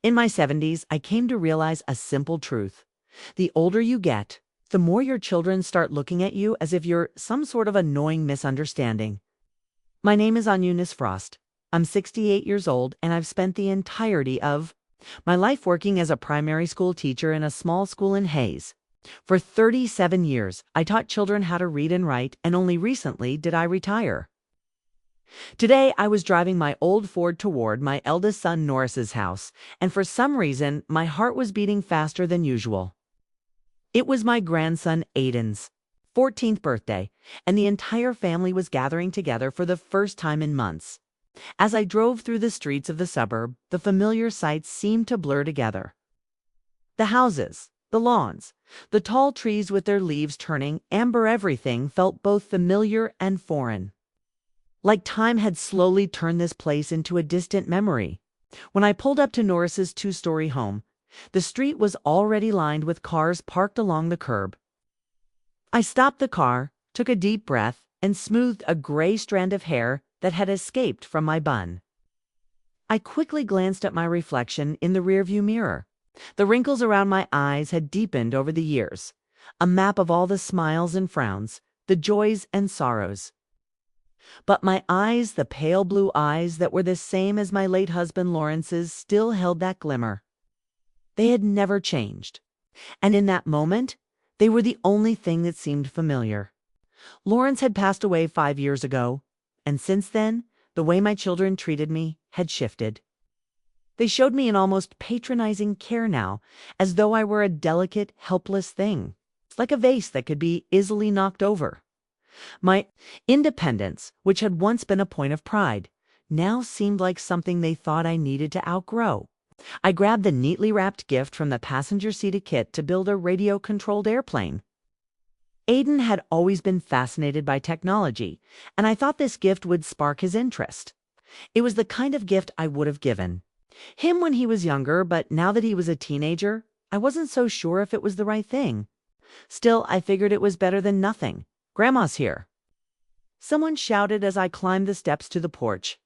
In my 70s, I came to realize a simple truth. The older you get, the more your children start looking at you as if you're some sort of annoying misunderstanding. My name is Eunice Frost. I'm 68 years old, and I've spent the entirety of my life working as a primary school teacher in a small school in Hayes. For 37 years, I taught children how to read and write, and only recently did I retire. Today, I was driving my old Ford toward my eldest son Norris's house, and for some reason, my heart was beating faster than usual. It was my grandson Aiden's 14th birthday, and the entire family was gathering together for the first time in months. As I drove through the streets of the suburb, the familiar sights seemed to blur together. The houses, the lawns, the tall trees with their leaves turning amber, everything felt both familiar and foreign. Like time had slowly turned this place into a distant memory. When I pulled up to Norris's two-story home, the street was already lined with cars parked along the curb. I stopped the car, took a deep breath, and smoothed a gray strand of hair that had escaped from my bun. I quickly glanced at my reflection in the rearview mirror. The wrinkles around my eyes had deepened over the years, a map of all the smiles and frowns, the joys and sorrows. But my eyes, the pale blue eyes that were the same as my late husband Lawrence's, still held that glimmer. They had never changed. And in that moment, they were the only thing that seemed familiar. Lawrence had passed away 5 years ago, and since then, the way my children treated me had shifted. They showed me an almost patronizing care now, as though I were a delicate, helpless thing, like a vase that could be easily knocked over. My independence, which had once been a point of pride, now seemed like something they thought I needed to outgrow. I grabbed the neatly wrapped gift from the passenger seat kit to build a radio-controlled airplane. Aiden had always been fascinated by technology, and I thought this gift would spark his interest. It was the kind of gift I would have given him when he was younger, but now that he was a teenager, I wasn't so sure if it was the right thing. Still, I figured it was better than nothing. Grandma's here. Someone shouted as I climbed the steps to the porch.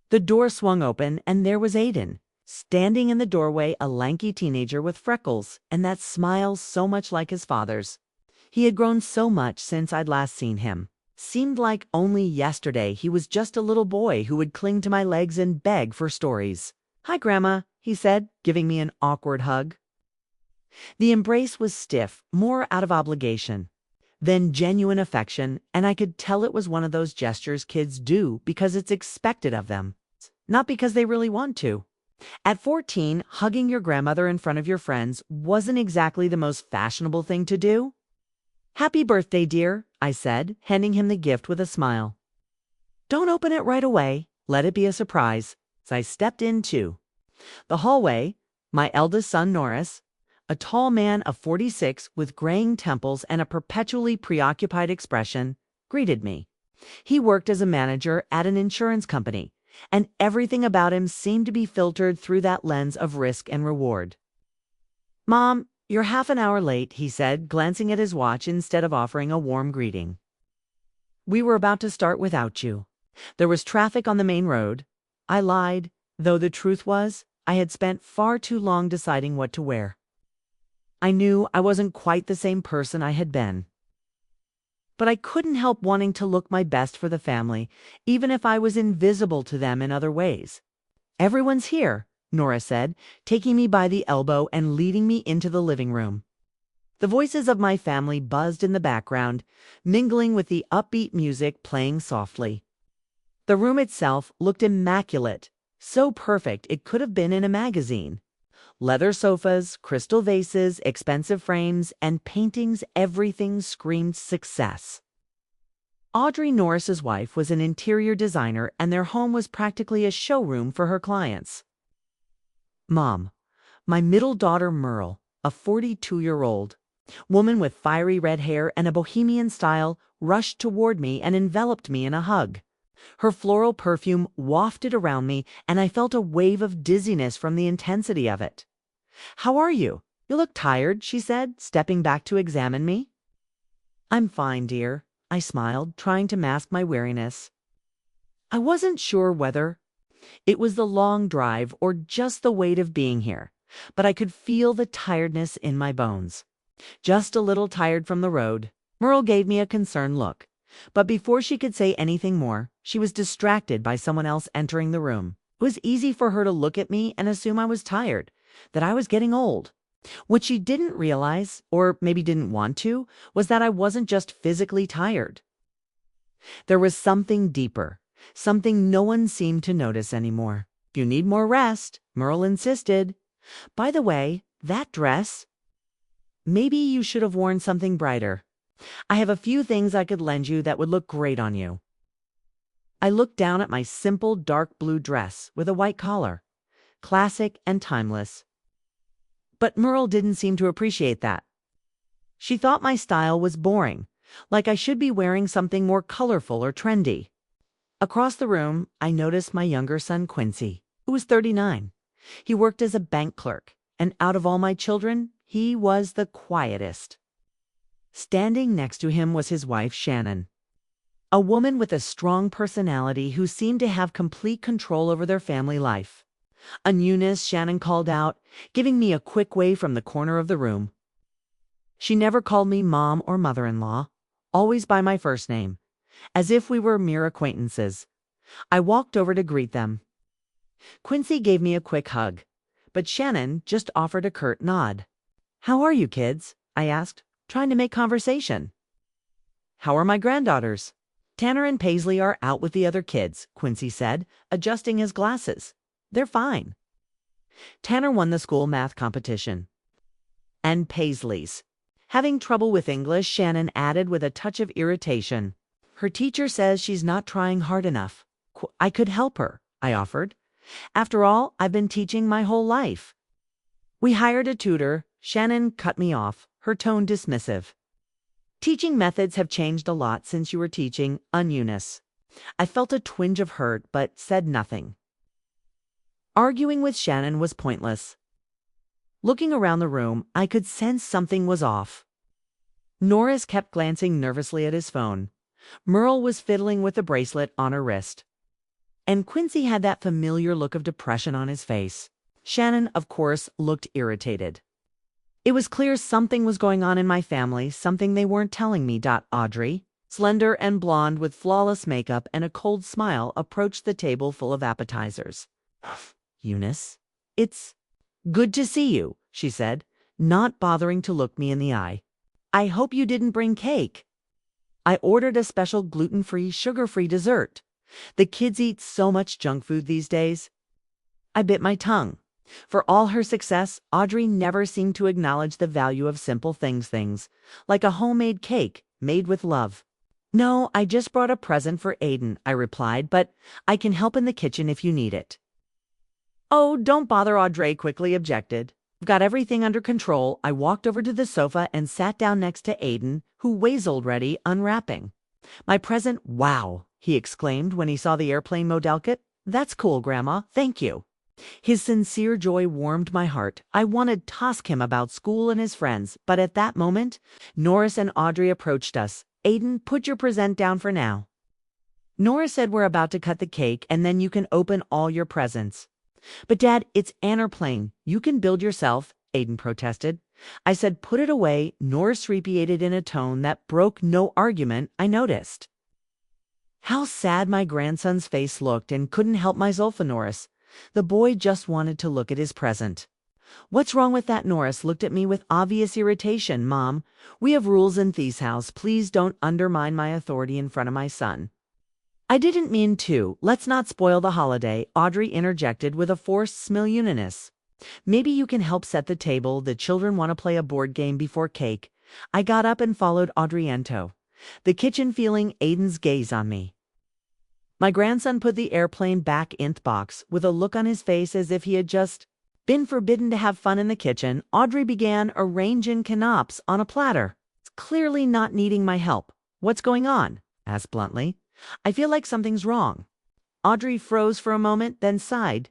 The door swung open, and there was Aiden, standing in the doorway, a lanky teenager with freckles and that smile so much like his father's. He had grown so much since I'd last seen him. Seemed like only yesterday he was just a little boy who would cling to my legs and beg for stories. "Hi, Grandma," he said, giving me an awkward hug. The embrace was stiff, more out of obligation than genuine affection, and I could tell it was one of those gestures kids do because it's expected of them, not because they really want to. At 14, hugging your grandmother in front of your friends wasn't exactly the most fashionable thing to do. "Happy birthday, dear," I said, handing him the gift with a smile. "Don't open it right away. Let it be a surprise." So I stepped in too. The hallway, my eldest son Norris, a tall man of 46 with graying temples and a perpetually preoccupied expression, greeted me. He worked as a manager at an insurance company, and everything about him seemed to be filtered through that lens of risk and reward. "Mom, you're half an hour late," he said, glancing at his watch instead of offering a warm greeting. "We were about to start without you. There was traffic on the main road." I lied, though the truth was, I had spent far too long deciding what to wear. I knew I wasn't quite the same person I had been. But I couldn't help wanting to look my best for the family, even if I was invisible to them in other ways. "Everyone's here," Nora said, taking me by the elbow and leading me into the living room. The voices of my family buzzed in the background, mingling with the upbeat music playing softly. The room itself looked immaculate, so perfect it could have been in a magazine. Leather sofas, crystal vases, expensive frames, and paintings, everything screamed success. Audrey Norris's wife was an interior designer, and their home was practically a showroom for her clients. Mom, my middle daughter Merle, a 42-year-old woman with fiery red hair and a bohemian style, rushed toward me and enveloped me in a hug. Her floral perfume wafted around me, and I felt a wave of dizziness from the intensity of it. "How are you? You look tired," she said, stepping back to examine me. "I'm fine, dear," I smiled, trying to mask my weariness. I wasn't sure whether It was the long drive or just the weight of being here, but I could feel the tiredness in my bones. Just a little tired from the road. Merle gave me a concerned look, but before she could say anything more, she was distracted by someone else entering the room. It was easy for her to look at me and assume I was tired, that I was getting old. What she didn't realize, or maybe didn't want to, was that I wasn't just physically tired. There was something deeper, something no one seemed to notice anymore. "You need more rest," Merle insisted. "By the way, that dress, maybe you should have worn something brighter. I have a few things I could lend you that would look great on you." I looked down at my simple dark blue dress with a white collar, classic and timeless. But Merle didn't seem to appreciate that. She thought my style was boring, like I should be wearing something more colorful or trendy. Across the room, I noticed my younger son Quincy, who was 39. He worked as a bank clerk, and out of all my children, he was the quietest. Standing next to him was his wife, Shannon, a woman with a strong personality who seemed to have complete control over their family life. "Eunice," Shannon called out, giving me a quick wave from the corner of the room. She never called me mom or mother-in-law, always by my first name, as if we were mere acquaintances. I walked over to greet them. Quincy gave me a quick hug, but Shannon just offered a curt nod. "How are you, kids?" I asked, trying to make conversation. "How are my granddaughters?" "Tanner and Paisley are out with the other kids," Quincy said, adjusting his glasses. "They're fine." Tanner won the school math competition. "And Paisley's having trouble with English," Shannon added with a touch of irritation. "Her teacher says she's not trying hard enough." "I could help her," I offered. "After all, I've been teaching my whole life." "We hired a tutor," Shannon cut me off, her tone dismissive. "Teaching methods have changed a lot since you were teaching Eunice." I felt a twinge of hurt, but said nothing. Arguing with Shannon was pointless. Looking around the room, I could sense something was off. Norris kept glancing nervously at his phone. Merle was fiddling with the bracelet on her wrist. And Quincy had that familiar look of depression on his face. Shannon, of course, looked irritated. It was clear something was going on in my family, something they weren't telling me. Audrey, slender and blonde with flawless makeup and a cold smile, approached the table full of appetizers. "Eunice, it's good to see you," she said, not bothering to look me in the eye. "I hope you didn't bring cake." I ordered a special gluten-free, sugar-free dessert. The kids eat so much junk food these days. I bit my tongue. For all her success, Audrey never seemed to acknowledge the value of simple things like a homemade cake made with love. "No, I just brought a present for Aiden," I replied, "but I can help in the kitchen if you need it." "Oh, don't bother," Audrey quickly objected. "I've got everything under control." I walked over to the sofa and sat down next to Aiden, who was already unwrapping. "My present, wow," he exclaimed when he saw the airplane model kit. "That's cool, Grandma, thank you." His sincere joy warmed my heart. I wanted to ask him about school and his friends, but at that moment, Norris and Audrey approached us. "Aiden, put your present down for now." Norris said we're about to cut the cake and then you can open all your presents. "But Dad, it's an airplane. You can build yourself," Aiden protested. I said, "Put it away." Norris repeated in a tone that broke no argument I noticed. How sad my grandson's face looked and couldn't help myself, Norris. The boy just wanted to look at his present. "What's wrong with that?" Norris looked at me with obvious irritation. "Mom, we have rules in this house. Please don't undermine my authority in front of my son." "I didn't mean to. Let's not spoil the holiday," Audrey interjected with a forced smiliness. "Maybe you can help set the table. The children want to play a board game before cake." I got up and followed Audrey into the kitchen, feeling Aiden's gaze on me. My grandson put the airplane back in the box with a look on his face as if he had just been forbidden to have fun in the kitchen. Audrey began arranging canapes on a platter, clearly not needing my help. "What's going on?" I asked bluntly. "I feel like something's wrong." Audrey froze for a moment, then sighed.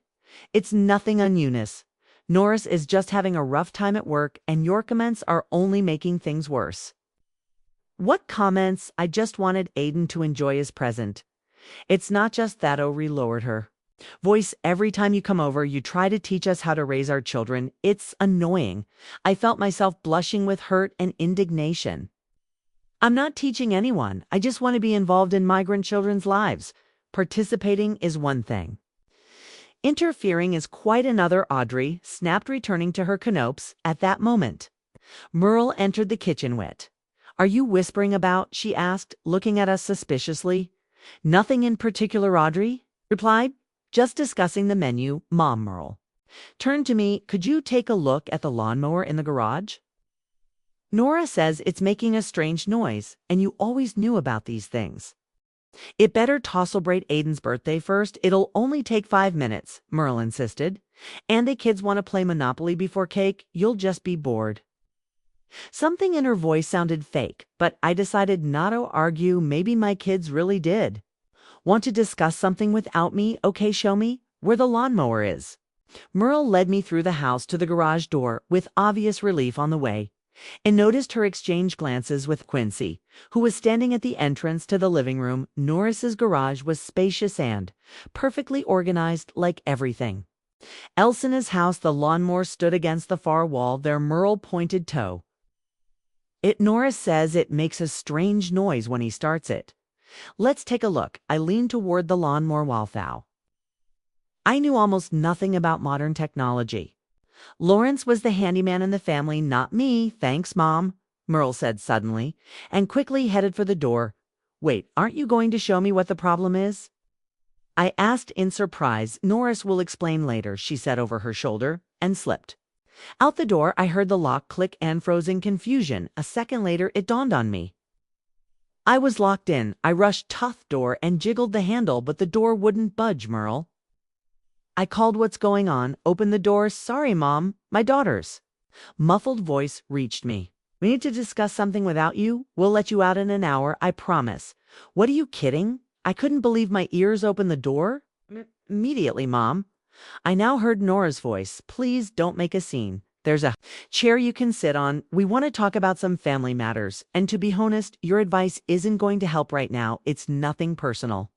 "It's nothing on Eunice. Norris is just having a rough time at work, and your comments are only making things worse." "What comments?" I just wanted Aiden to enjoy his present. "It's not just that." Audrey lowered her Voice, every time you come over, you try to teach us how to raise our children. It's annoying. I felt myself blushing with hurt and indignation. I'm not teaching anyone. I just want to be involved in migrant children's lives. Participating is one thing. Interfering is quite another, Audrey snapped, returning to her canopes at that moment. Merle entered the kitchen wit. Are you whispering about? She asked, looking at us suspiciously. Nothing in particular, Audrey replied. Just discussing the menu, Mom. Merle turned to me. Could you take a look at the lawnmower in the garage? Nora says it's making a strange noise, and you always knew about these things. It better celebrate Aiden's birthday first. It'll only take 5 minutes, Merle insisted. And the kids want to play Monopoly before cake. You'll just be bored. Something in her voice sounded fake, but I decided not to argue. Maybe my kids really did. Want to discuss something without me? Okay, show me where the lawnmower is. Merle led me through the house to the garage door with obvious relief on the way, and noticed her exchange glances with Quincy, who was standing at the entrance to the living room. Norris's garage was spacious and perfectly organized, like everything else in his house. The lawnmower stood against the far wall. There, Merle pointed toe. Norris says it makes a strange noise when he starts it. Let's take a look. I leaned toward the lawnmower while I knew almost nothing about modern technology. Lawrence was the handyman in the family, not me. Thanks, Mom, Merle said suddenly, and quickly headed for the door. Wait, aren't you going to show me what the problem is? I asked in surprise. Norris will explain later, she said over her shoulder, and slipped out the door. I heard the lock click and froze in confusion. A second later, it dawned on me. I was locked in. I rushed to the door and jiggled the handle, but the door wouldn't budge. Merle, I called. What's going on? Open the door. Sorry, Mom. My daughter's muffled voice reached me. We need to discuss something without you. We'll let you out in an hour, I promise. What, are you kidding? I couldn't believe my ears. Open the door immediately, Mom. I now heard Nora's voice. Please don't make a scene. There's a chair you can sit on. We want to talk about some family matters. And to be honest, your advice isn't going to help right now. It's nothing personal.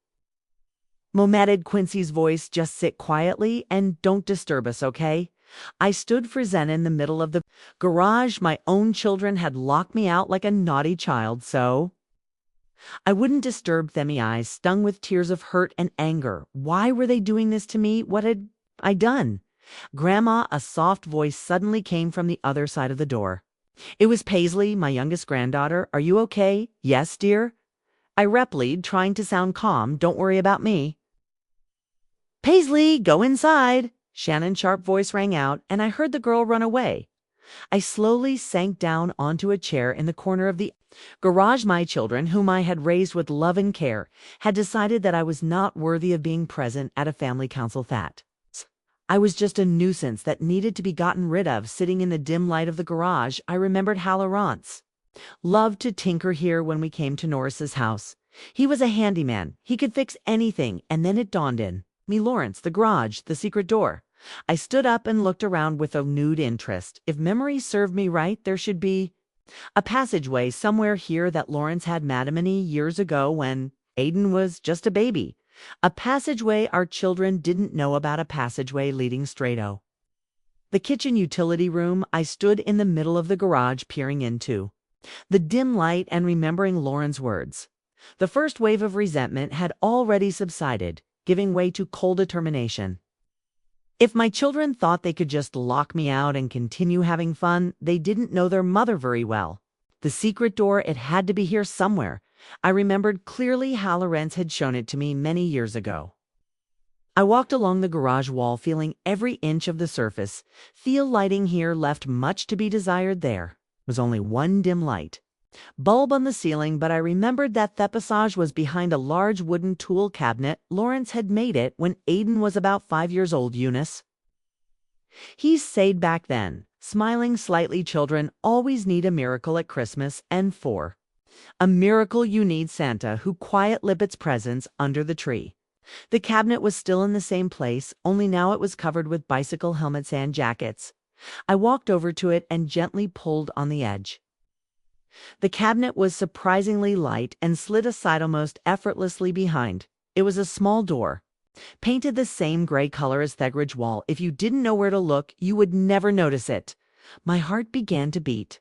Momaded Quincy's voice. Just sit quietly and don't disturb us, okay? I stood frozen in the middle of the garage. My own children had locked me out like a naughty child, so I wouldn't disturb them. My eyes stung with tears of hurt and anger. Why were they doing this to me? What had I done? Grandma, a soft voice suddenly came from the other side of the door. It was Paisley, my youngest granddaughter. Are you okay? Yes, dear, I replied, trying to sound calm. Don't worry about me. Paisley, go inside. Shannon's sharp voice rang out, and I heard the girl run away. I slowly sank down onto a chair in the corner of the garage. My children, whom I had raised with love and care, had decided that I was not worthy of being present at a family council. That I was just a nuisance that needed to be gotten rid of. Sitting in the dim light of the garage, I remembered how Laurence loved to tinker here when we came to Norris's house. He was a handyman. He could fix anything. And then it dawned on me, Lawrence, the garage, the secret door. I stood up and looked around with a renewed interest. If memory served me right, there should be a passageway somewhere here that Lawrence had Madamini years ago when Aiden was just a baby. A passageway our children didn't know about. A passageway leading straight to the kitchen utility room. I stood in the middle of the garage, peering into the dim light and remembering Lauren's words. The first wave of resentment had already subsided, giving way to cold determination. If my children thought they could just lock me out and continue having fun, they didn't know their mother very well. The secret door, it had to be here somewhere. I remembered clearly how Lorenz had shown it to me many years ago. I walked along the garage wall, feeling every inch of the surface. The lighting here left much to be desired. There was only one dim light bulb on the ceiling, but I remembered that the passage was behind a large wooden tool cabinet. Lawrence had made it when Aiden was about 5 years old. Eunice, he said back then, smiling slightly, children always need a miracle at Christmas, and for a miracle you need Santa who quiet lips presents under the tree. The cabinet was still in the same place, only now it was covered with bicycle helmets and jackets. I walked over to it and gently pulled on the edge. The cabinet was surprisingly light and slid aside almost effortlessly behind. It was a small door, painted the same gray color as Thegridge Wall. If you didn't know where to look, you would never notice it. My heart began to beat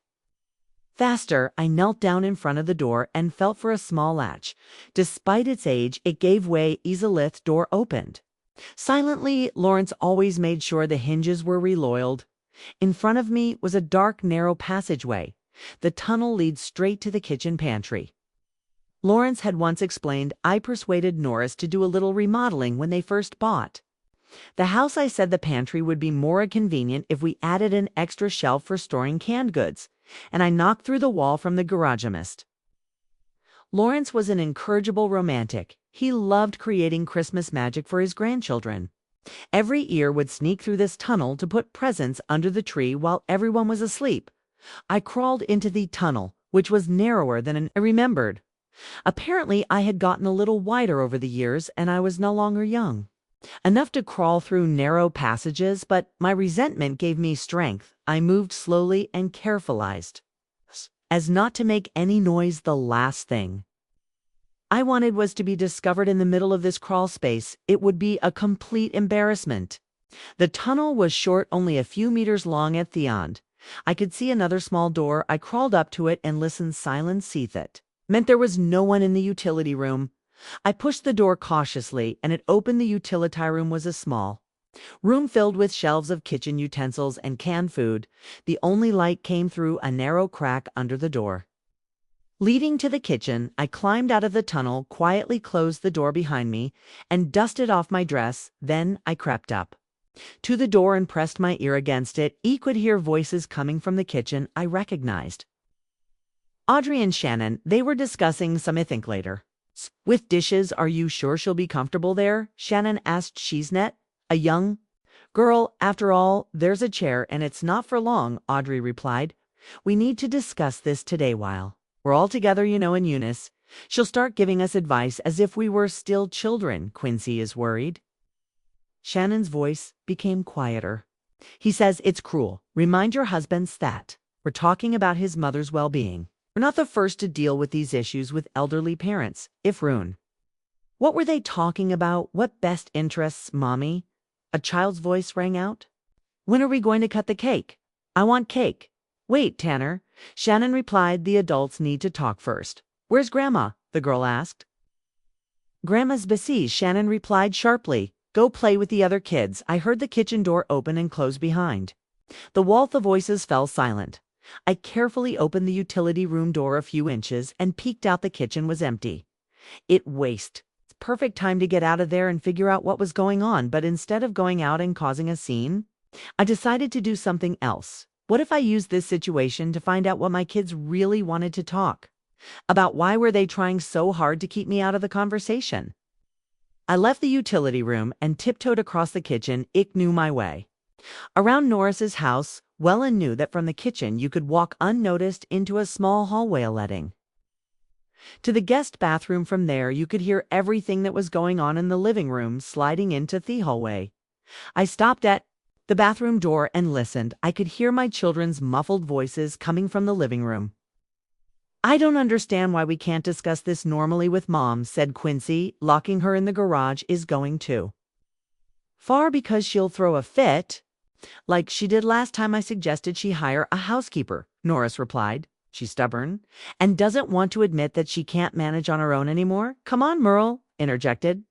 faster. I knelt down in front of the door and felt for a small latch. Despite its age, it gave way. Easily, door opened. Silently, Lawrence always made sure the hinges were reloiled. In front of me was a dark, narrow passageway. The tunnel leads straight to the kitchen pantry. Lawrence had once explained, I persuaded Norris to do a little remodeling when they first bought the house. I said the pantry would be more convenient if we added an extra shelf for storing canned goods, and I knocked through the wall from the garageist. Lawrence was an incorrigible romantic. He loved creating Christmas magic for his grandchildren. Every year would sneak through this tunnel to put presents under the tree while everyone was asleep. I crawled into the tunnel, which was narrower than I remembered. Apparently, I had gotten a little wider over the years, and I was no longer young enough to crawl through narrow passages, but my resentment gave me strength. I moved slowly and carefully, as not to make any noise. The last thing I wanted was to be discovered in the middle of this crawl space. It would be a complete embarrassment. The tunnel was short, only a few meters long at the end. I could see another small door. I crawled up to it and listened. Silence it meant there was no one in the utility room. I pushed the door cautiously, and it opened. The utility room was a small room filled with shelves of kitchen utensils and canned food. The only light came through a narrow crack under the door leading to the kitchen. I climbed out of the tunnel, quietly closed the door behind me, and dusted off my dress. Then I crept up to the door and pressed my ear against it. I could hear voices coming from the kitchen. I recognized Audrey and Shannon. They were discussing something later. With dishes. Are you sure she'll be comfortable there? Shannon asked Cheesenet, a young girl. After all, there's a chair, and it's not for long, Audrey replied. We need to discuss this today while we're all together, and Eunice. She'll start giving us advice as if we were still children. Quincy is worried. Shannon's voice became quieter. He says it's cruel. Remind your husbands that we're talking about his mother's well-being. We're not the first to deal with these issues with elderly parents. If Rune. What were they talking about? What best interests, Mommy? A child's voice rang out. When are we going to cut the cake? I want cake. Wait, Tanner. Shannon replied, the adults need to talk first. Where's Grandma? The girl asked. Grandma's busy, Shannon replied sharply. Go play with the other kids. I heard the kitchen door open and close behind. The waltz of voices fell silent. I carefully opened the utility room door a few inches and peeked out. The kitchen was empty. It was perfect time to get out of there and figure out what was going on, but instead of going out and causing a scene, I decided to do something else. What if I used this situation to find out what my kids really wanted to talk about? Why were they trying so hard to keep me out of the conversation? I left the utility room and tiptoed across the kitchen. I knew my way around Norris's house well and knew that from the kitchen you could walk unnoticed into a small hallway leading to the guest bathroom. From there you could hear everything that was going on in the living room. Sliding into the hallway, I stopped at the bathroom door and listened. I could hear my children's muffled voices coming from the living room. I don't understand why we can't discuss this normally with Mom, said Quincy. Locking her in the garage is going too far because she'll throw a fit, like she did last time I suggested she hire a housekeeper, Norris replied. She's stubborn and doesn't want to admit that she can't manage on her own anymore. Come on, Merle, interjected.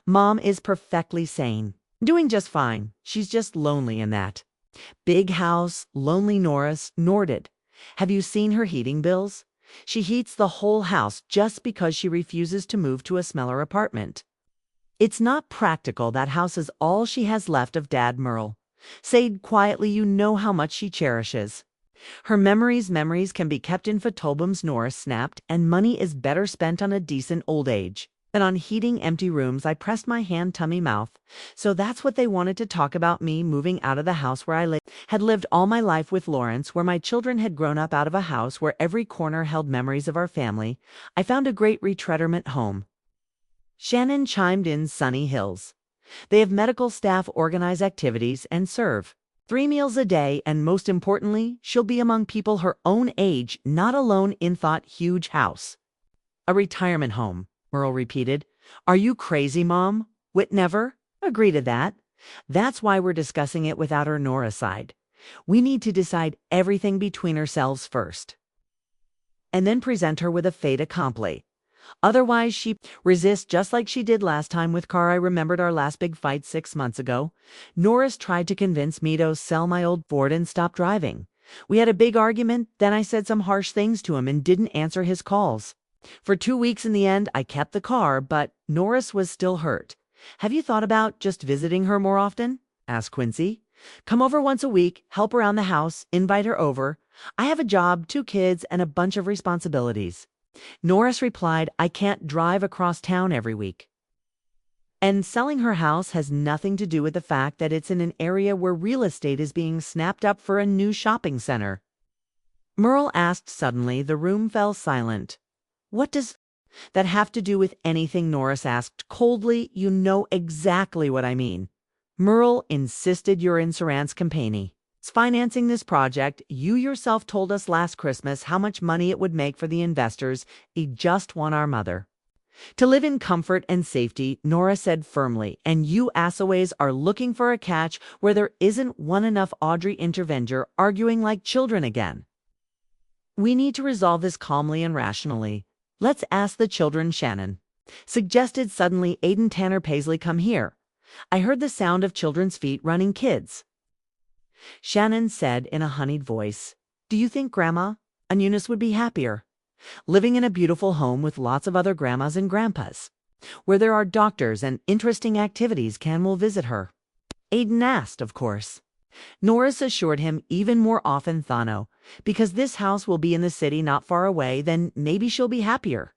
Mom is perfectly sane. Doing just fine. She's just lonely in that big house. Lonely, Norris nodded. Have you seen her heating bills? She heats the whole house just because she refuses to move to a smaller apartment. It's not practical. That house is all she has left of Dad. Merle said quietly. You know how much she cherishes her memories. Memories can be kept in photobums, Norris snapped, and money is better spent on a decent old age than on heating empty rooms. I pressed my hand tummy mouth. So that's what they wanted to talk about, me moving out of the house where I had lived all my life with Lawrence, where my children had grown up, out of a house where every corner held memories of our family. I found a great retirement home. Shannon chimed in. Sunny Hills. They have medical staff, organize activities, and serve 3 meals a day, and most importantly, she'll be among people her own age, not alone in thought. Huge house. A retirement home, Merle repeated. Are you crazy, Mom? Wit never agree to that. That's why we're discussing it without our Nora side. We need to decide everything between ourselves first, and then present her with a fait accompli. Otherwise, she resists just like she did last time with Car. I remembered our last big fight 6 months ago. Norris tried to convince me to sell my old Ford and stop driving. We had a big argument, then I said some harsh things to him and didn't answer his calls. For 2 weeks in the end, I kept the car, but Norris was still hurt. Have you thought about just visiting her more often? Asked Quincy. Come over once a week, help around the house, invite her over. I have a job, 2 kids, and a bunch of responsibilities. Norris replied, I can't drive across town every week. And selling her house has nothing to do with the fact that it's in an area where real estate is being snapped up for a new shopping center. Merle asked suddenly. The room fell silent. What does that have to do with anything? Norris asked coldly. You know exactly what I mean. Merle insisted. Your insurance company is financing this project. You yourself told us last Christmas how much money it would make for the investors. You just want our mother to live in comfort and safety, Nora said firmly, and you assaways are looking for a catch where there isn't one. Enough. Audrey intervened. You're arguing like children again. We need to resolve this calmly and rationally. Let's ask the children. Shannon suggested suddenly. Aiden, Tanner, Paisley, come here. I heard the sound of children's feet running. Kids, Shannon said in a honeyed voice. Do you think Grandma and Eunice would be happier living in a beautiful home with lots of other grandmas and grandpas, where there are doctors and interesting activities? Can we'll visit her? Aiden asked, of course. Norris assured him. Even more often, Thano, because this house will be in the city not far away. Then maybe she'll be happier.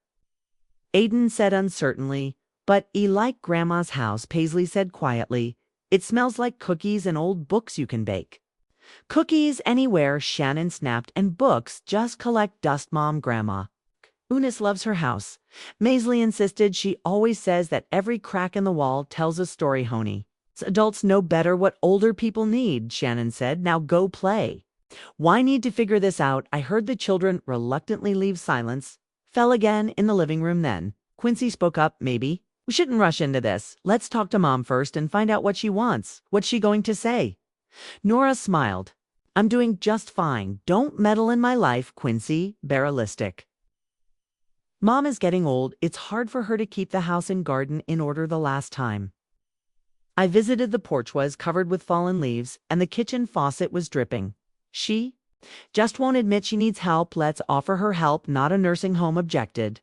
Aiden said uncertainly. But like Grandma's house, Paisley said quietly. It smells like cookies and old books you can bake. Cookies anywhere, Shannon snapped, and books just collect dust. Mom, Grandma Eunice loves her house, Paisley insisted. She always says that every crack in the wall tells a story. Honey, adults know better what older people need, Shannon said. Now go play. Why need to figure this out? I heard the children reluctantly leave. Silence fell again in the living room. Then Quincy spoke up. Maybe we shouldn't rush into this. Let's talk to Mom first and find out what she wants. What's she going to say? Nora smiled. I'm doing just fine. Don't meddle in my life, Quincy. Barrelistic. Mom is getting old. It's hard for her to keep the house and garden in order. The last time I visited, the porch was covered with fallen leaves and the kitchen faucet was dripping. She just won't admit she needs help. Let's offer her help, not a nursing home, objected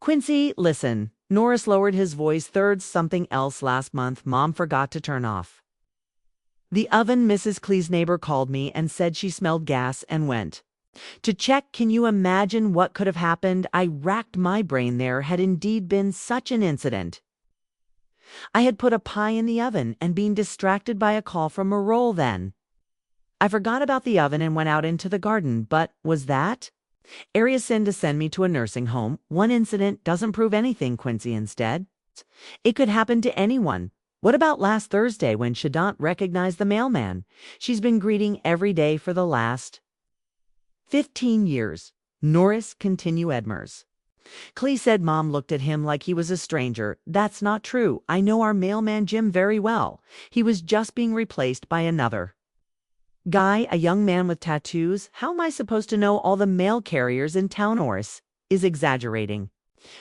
Quincy. Listen. Norris lowered his voice. There's something else. Last month, Mom forgot to turn off the oven. Mrs. Clee's neighbor called me and said she smelled gas and went to check. Can you imagine what could have happened? I racked my brain. There had indeed been such an incident. I had put a pie in the oven and been distracted by a call from Merle. Then I forgot about the oven and went out into the garden. But was that area sin to send me to a nursing home? One incident doesn't prove anything, Quincy. Instead, it could happen to anyone. What about last Thursday when Shadant recognized the mailman she's been greeting every day for the last 15 years? Norris continued. Edmers Clee said. Mom looked at him like he was a stranger. That's not true. I know our mailman Jim very well. He was just being replaced by another guy, a young man with tattoos. How am I supposed to know all the mail carriers in town? Norris is exaggerating.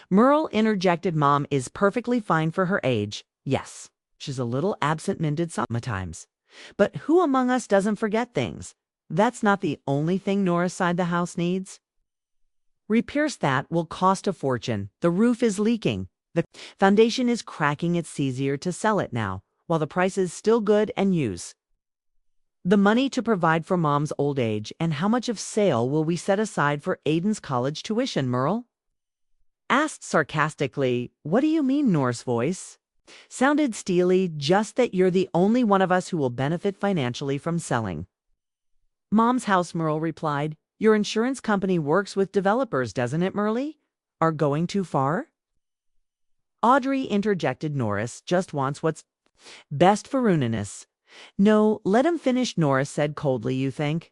Merle interjected. Mom is perfectly fine for her age. Yes, she's a little absent-minded sometimes. But who among us doesn't forget things? That's not the only thing. Norris sighed. The house needs repairs that will cost a fortune. The roof is leaking. The foundation is cracking. It's easier to sell it now, while the price is still good, and use the money to provide for Mom's old age. And how much of sale will we set aside for Aiden's college tuition? Merle asked sarcastically. What do you mean? Norris' voice sounded steely. Just that you're the only one of us who will benefit financially from selling Mom's house, Merle replied. Your insurance company works with developers, doesn't it? Merle are going too far? Audrey interjected. Norris just wants what's best for Eunice. No, let him finish, Norris said coldly. You think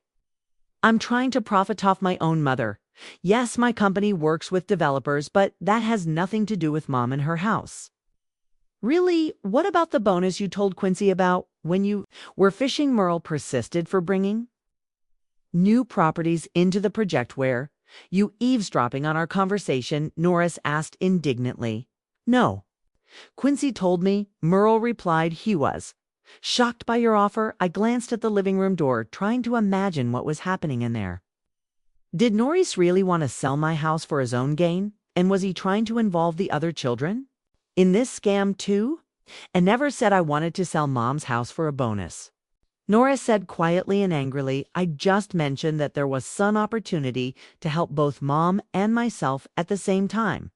I'm trying to profit off my own mother? Yes, my company works with developers, but that has nothing to do with Mom and her house. Really? What about the bonus you told Quincy about when you were fishing? Merle persisted for bringing new properties into the project where you eavesdropping on our conversation, Norris asked indignantly. No. Quincy told me, Merle replied he was. Shocked by your offer, I glanced at the living room door, trying to imagine what was happening in there. Did Norris really want to sell my house for his own gain? And was he trying to involve the other children in this scam too? And never said I wanted to sell Mom's house for a bonus. Norris said quietly and angrily, I just mentioned that there was some opportunity to help both Mom and myself at the same time.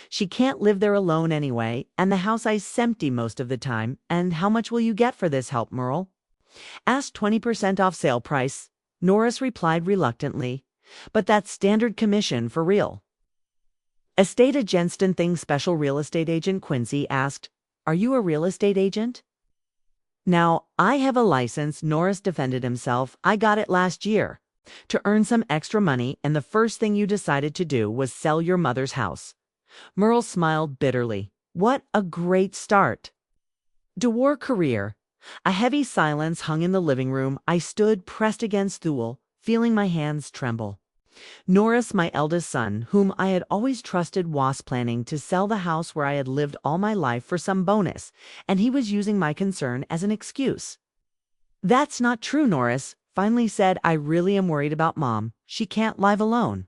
She can't live there alone anyway, and the house is empty most of the time. And how much will you get for this help, Merle? Asked 20% off sale price. Norris replied reluctantly, but that's standard commission for real. Estate agent thing special real estate agent Quincy asked, are you a real estate agent? Now, I have a license, Norris defended himself. I got it last year to earn some extra money, and the first thing you decided to do was sell your mother's house. Merle smiled bitterly. What a great start to war career. A heavy silence hung in the living room. I stood pressed against Thule, feeling my hands tremble. Norris, my eldest son, whom I had always trusted, was planning to sell the house where I had lived all my life for some bonus, and he was using my concern as an excuse. That's not true, Norris finally said. I really am worried about Mom. She can't live alone.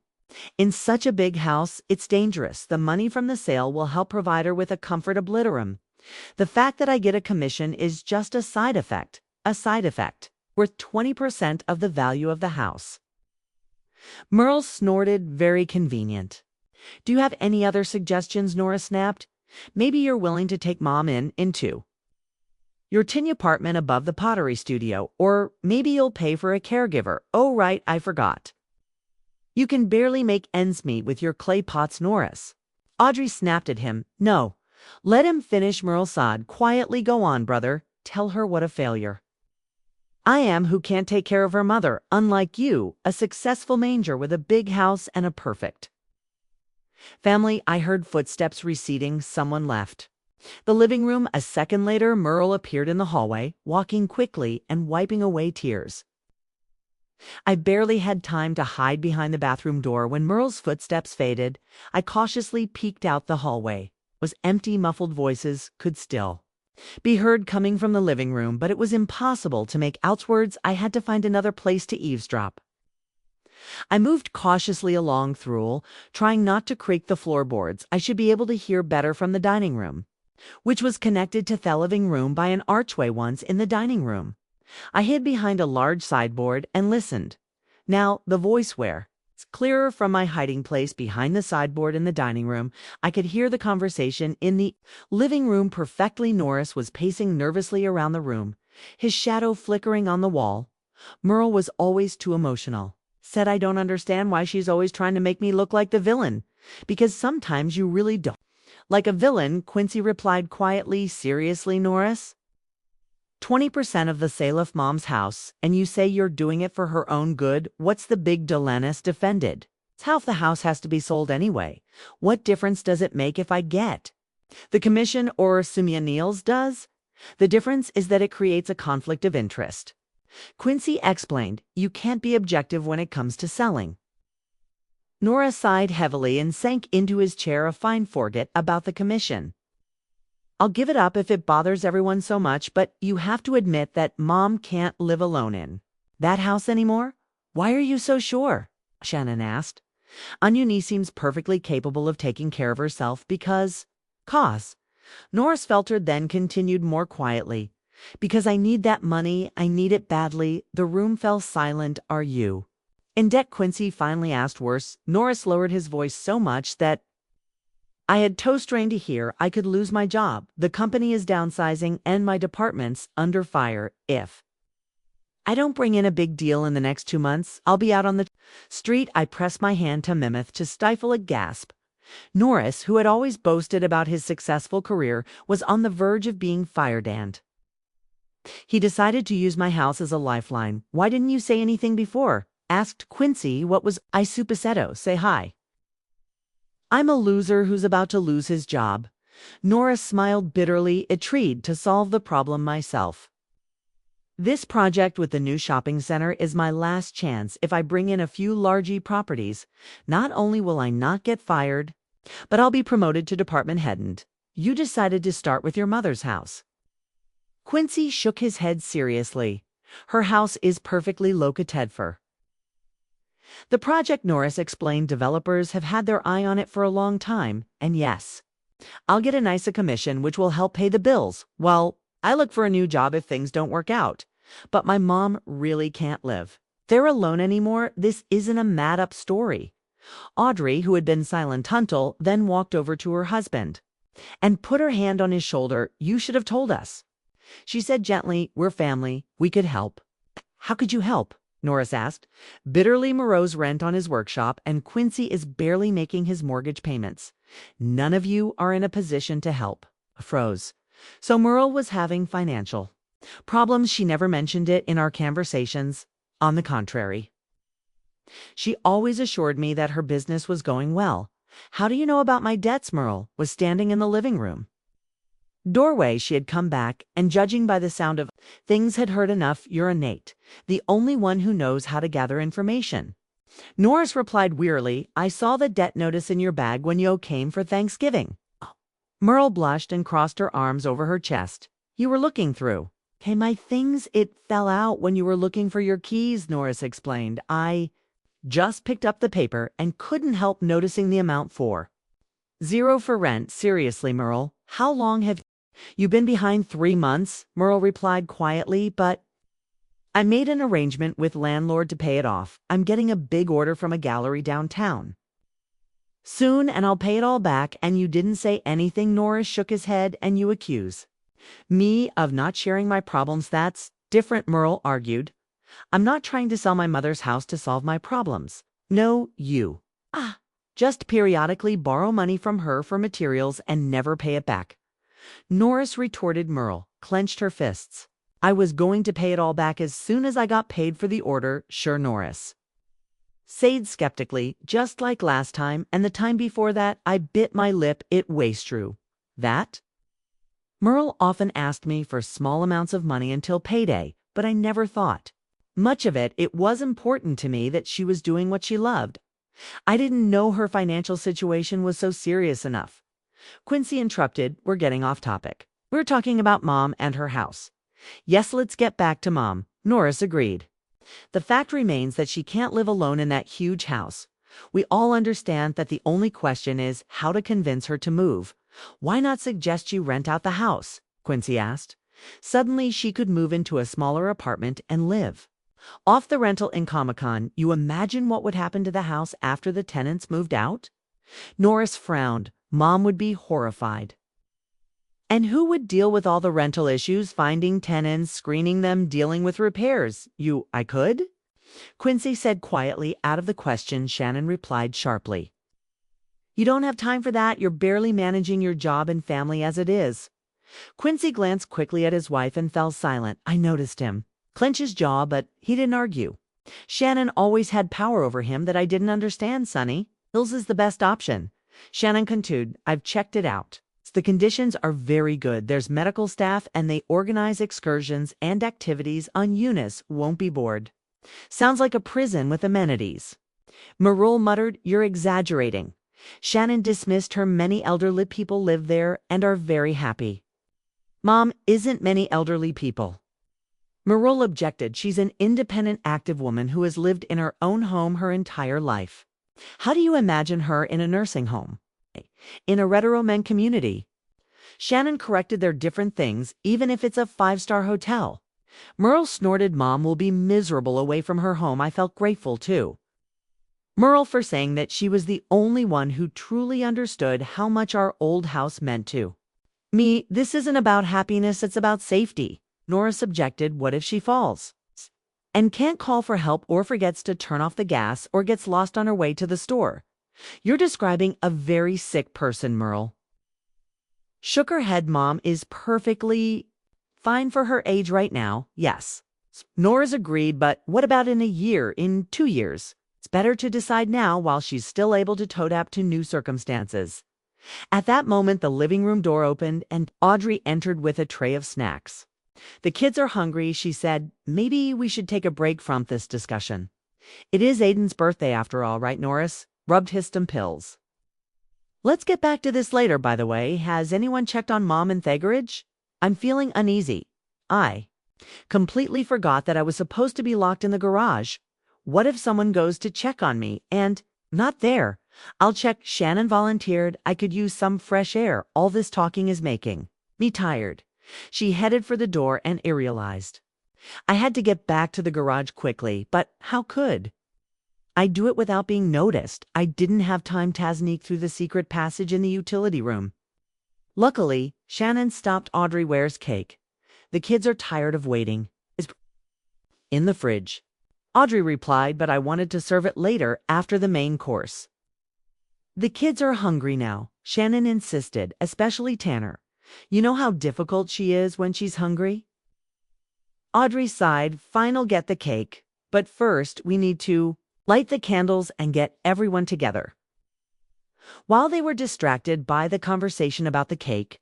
In such a big house, it's dangerous. The money from the sale will help provide her with a comfort obliterum. The fact that I get a commission is just a side effect, worth 20% of the value of the house. Merle snorted, very convenient. Do you have any other suggestions? Norris snapped. Maybe you're willing to take Mom into your tin apartment above the pottery studio, or maybe you'll pay for a caregiver. Oh, right, I forgot. You can barely make ends meet with your clay pots, Norris. Audrey snapped at him. No. Let him finish. Merle sighed quietly. Go on, brother. Tell her what a failure I am, who can't take care of her mother, unlike you, a successful manger with a big house and a perfect family. I heard footsteps receding. Someone left the living room. A second later, Merle appeared in the hallway, walking quickly and wiping away tears. I barely had time to hide behind the bathroom door when Merle's footsteps faded. I cautiously peeked out. The hallway was empty. Muffled voices could still be heard coming from the living room, but it was impossible to make out words. I had to find another place to eavesdrop. I moved cautiously along through, trying not to creak the floorboards. I should be able to hear better from the dining room, which was connected to the living room by an archway. Once in the dining room, I hid behind a large sideboard and listened. Now, the voice where it's clearer from my hiding place behind the sideboard in the dining room. I could hear the conversation in the living room perfectly. Norris was pacing nervously around the room, his shadow flickering on the wall. Merle was always too emotional. Said I don't understand why she's always trying to make me look like the villain. Because sometimes you really don't like a villain, Quincy replied quietly. Seriously, Norris? 20% of the sale of Mom's house, and you say you're doing it for her own good? What's the big deal? Lennis defended. It's half the house has to be sold anyway. What difference does it make if I get the commission or Sumia Niels does? The difference is that it creates a conflict of interest. Quincy explained, you can't be objective when it comes to selling. Nora sighed heavily and sank into his chair. Fine, forget about the commission. I'll give it up if it bothers everyone so much, but you have to admit that Mom can't live alone in that house anymore. Why are you so sure? Shannon asked. Anyuni seems perfectly capable of taking care of herself because Norris faltered, then continued more quietly. Because I need that money. I need it badly. The room fell silent. Are you in debt? Quincy finally asked. Worse. Norris lowered his voice so much that I had toe-strained to hear. I could lose my job. The company is downsizing and my department's under fire. If I don't bring in a big deal in the next 2 months, I'll be out on the street. I pressed my hand to Mimith to stifle a gasp. Norris, who had always boasted about his successful career, was on the verge of being fired, and he decided to use my house as a lifeline. Why didn't you say anything before? Asked Quincy. What was I supposed to say? Hi. I'm a loser who's about to lose his job. Nora smiled bitterly, intrigued to solve the problem myself. This project with the new shopping center is my last chance. If I bring in a few large properties, not only will I not get fired, but I'll be promoted to department head. And you decided to start with your mother's house. Quincy shook his head seriously. Her house is perfectly located for. The project, Norris explained, developers have had their eye on it for a long time, and yes, I'll get a nice commission which will help pay the bills while I look for a new job if things don't work out. But my mom really can't live there alone anymore. This isn't a mad-up story. Audrey, who had been silent until then, walked over to her husband and put her hand on his shoulder. You should have told us. She said gently, we're family. We could help. How could you help? Norris asked. Bitterly, Moreau's rent on his workshop, and Quincy is barely making his mortgage payments. None of you are in a position to help. Froze. So Moreau was having financial problems. She never mentioned it in our conversations. On the contrary, she always assured me that her business was going well. How do you know about my debts? Merle was standing in the living room doorway. She had come back, and judging by the sound of things had heard enough. You're innate, the only one who knows how to gather information. Norris replied wearily, I saw the debt notice in your bag when you came for Thanksgiving. Merle blushed and crossed her arms over her chest. You were looking through. Hey, my things, it fell out when you were looking for your keys, Norris explained. I just picked up the paper and couldn't help noticing the amount for. Zero for rent. Seriously, Merle, how long have you been behind? 3 months, Merle replied quietly, but I made an arrangement with landlord to pay it off. I'm getting a big order from a gallery downtown soon, and I'll pay it all back. And you didn't say anything? Norris shook his head. And you accuse me of not sharing my problems? That's different, Merle argued. I'm not trying to sell my mother's house to solve my problems. No, you just periodically borrow money from her for materials and never pay it back. Norris retorted. Merle clenched her fists. I was going to pay it all back as soon as I got paid for the order. Sure, Norris said skeptically, just like last time and the time before that. I bit my lip. It was true that Merle often asked me for small amounts of money until payday, but I never thought much of it. It was important to me that she was doing what she loved. I didn't know her financial situation was so serious enough. Quincy interrupted. We're getting off topic. We're talking about Mom and her house. Yes, let's get back to Mom, Norris agreed. The fact remains that she can't live alone in that huge house. We all understand that the only question is how to convince her to move. Why not suggest you rent out the house? Quincy asked. Suddenly she could move into a smaller apartment and live off the rental in Comic-Con. You imagine what would happen to the house after the tenants moved out? Norris frowned. Mom would be horrified. And who would deal with all the rental issues, finding tenants, screening them, dealing with repairs? I could? Quincy said quietly. Out of the question, Shannon replied sharply. You don't have time for that. You're barely managing your job and family as it is. Quincy glanced quickly at his wife and fell silent. I noticed him clench his jaw, but he didn't argue. Shannon always had power over him that I didn't understand, Sonny. Hills is the best option. Shannon continued. I've checked it out. The conditions are very good. There's medical staff and they organize excursions and activities on. Eunice won't be bored. Sounds like a prison with amenities. Merle muttered. You're exaggerating. Shannon dismissed her. Many elderly people live there and are very happy. Mom isn't many elderly people. Merle objected. She's an independent, active woman who has lived in her own home her entire life. How do you imagine her in a nursing home? In a retro-men community? Shannon corrected. They're different things, even if it's a 5-star hotel. Merle snorted. Mom will be miserable away from her home. I felt grateful, too. Merle for saying that she was the only one who truly understood how much our old house meant to me. This isn't about happiness, it's about safety. Norris objected. What if she falls and can't call for help or forgets to turn off the gas or gets lost on her way to the store? You're describing a very sick person. Merle shook her head. Mom is perfectly fine for her age right now. Yes. Norris agreed, but what about in a year, in 2 years? It's better to decide now while she's still able to adapt to new circumstances. At that moment, the living room door opened and Audrey entered with a tray of snacks. "The kids are hungry," she said. "Maybe we should take a break from this discussion. It is Aiden's birthday after all, right, Norris?" Rubbed his some pills. "Let's get back to this later, by the way. Has anyone checked on Mom and Thegoridge? I'm feeling uneasy. I completely forgot that I was supposed to be locked in the garage. What if someone goes to check on me and not there? I'll check." Shannon volunteered. "I could use some fresh air. All this talking is making me tired." She headed for the door and I realized I had to get back to the garage quickly, but how could I do it without being noticed? I didn't have time to sneak through the secret passage in the utility room. Luckily, Shannon stopped Audrey Ware's cake. "The kids are tired of waiting. It's in the fridge." Audrey replied, "But I wanted to serve it later after the main course." "The kids are hungry now," Shannon insisted, "especially Tanner. You know how difficult she is when she's hungry." Audrey sighed. "Fine, I'll get the cake. But first, we need to light the candles and get everyone together." While they were distracted by the conversation about the cake,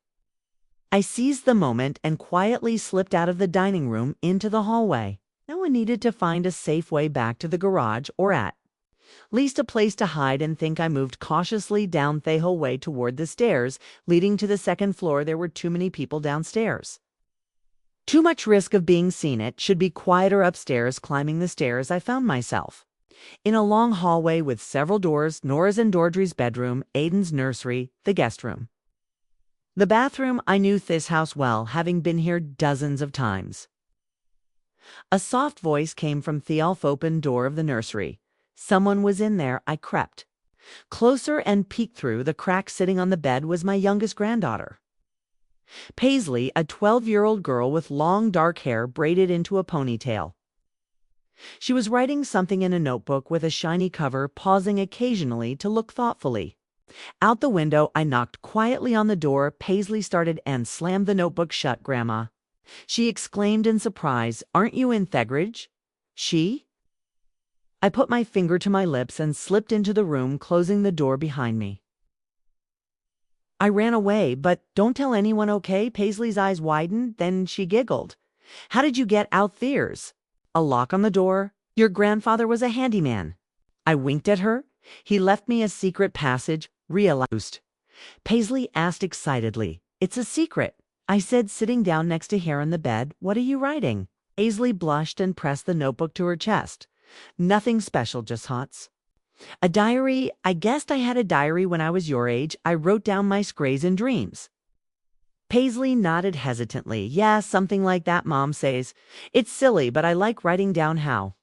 I seized the moment and quietly slipped out of the dining room into the hallway. No one needed to find a safe way back to the garage or at least a place to hide and think. I moved cautiously down the hallway toward the stairs leading to the second floor. There were too many people downstairs. Too much risk of being seen. It should be quieter upstairs. Climbing the stairs, I found myself in a long hallway with several doors: Nora's and Dordry's bedroom, Aiden's nursery, the guest room. The bathroom. I knew this house well, having been here dozens of times. A soft voice came from the half-open door of the nursery. Someone was in there. I crept closer and peeked through the crack. Sitting on the bed was my youngest granddaughter, Paisley, a 12-year-old girl with long dark hair braided into a ponytail. She was writing something in a notebook with a shiny cover, pausing occasionally to look thoughtfully out the window. I knocked quietly on the door. Paisley started and slammed the notebook shut. "Grandma," she exclaimed in surprise, "aren't you in Thegoridge?" "She?" I put my finger to my lips and slipped into the room, closing the door behind me. I ran away. "But don't tell anyone, okay?" Paisley's eyes widened, then she giggled. "How did you get out there's a lock on the door. Your grandfather was a handyman." I winked at her. "He left me a secret passage." "Realized?" Paisley asked excitedly. "It's a secret," I said, sitting down next to her on the bed. "What are you writing?" Paisley blushed and pressed the notebook to her chest. "Nothing special, just hots. A diary. I guessed I had a diary when I was your age. I wrote down my scrays and dreams." Paisley nodded hesitantly. "Yeah, something like that, Mom says. It's silly, but I like writing down how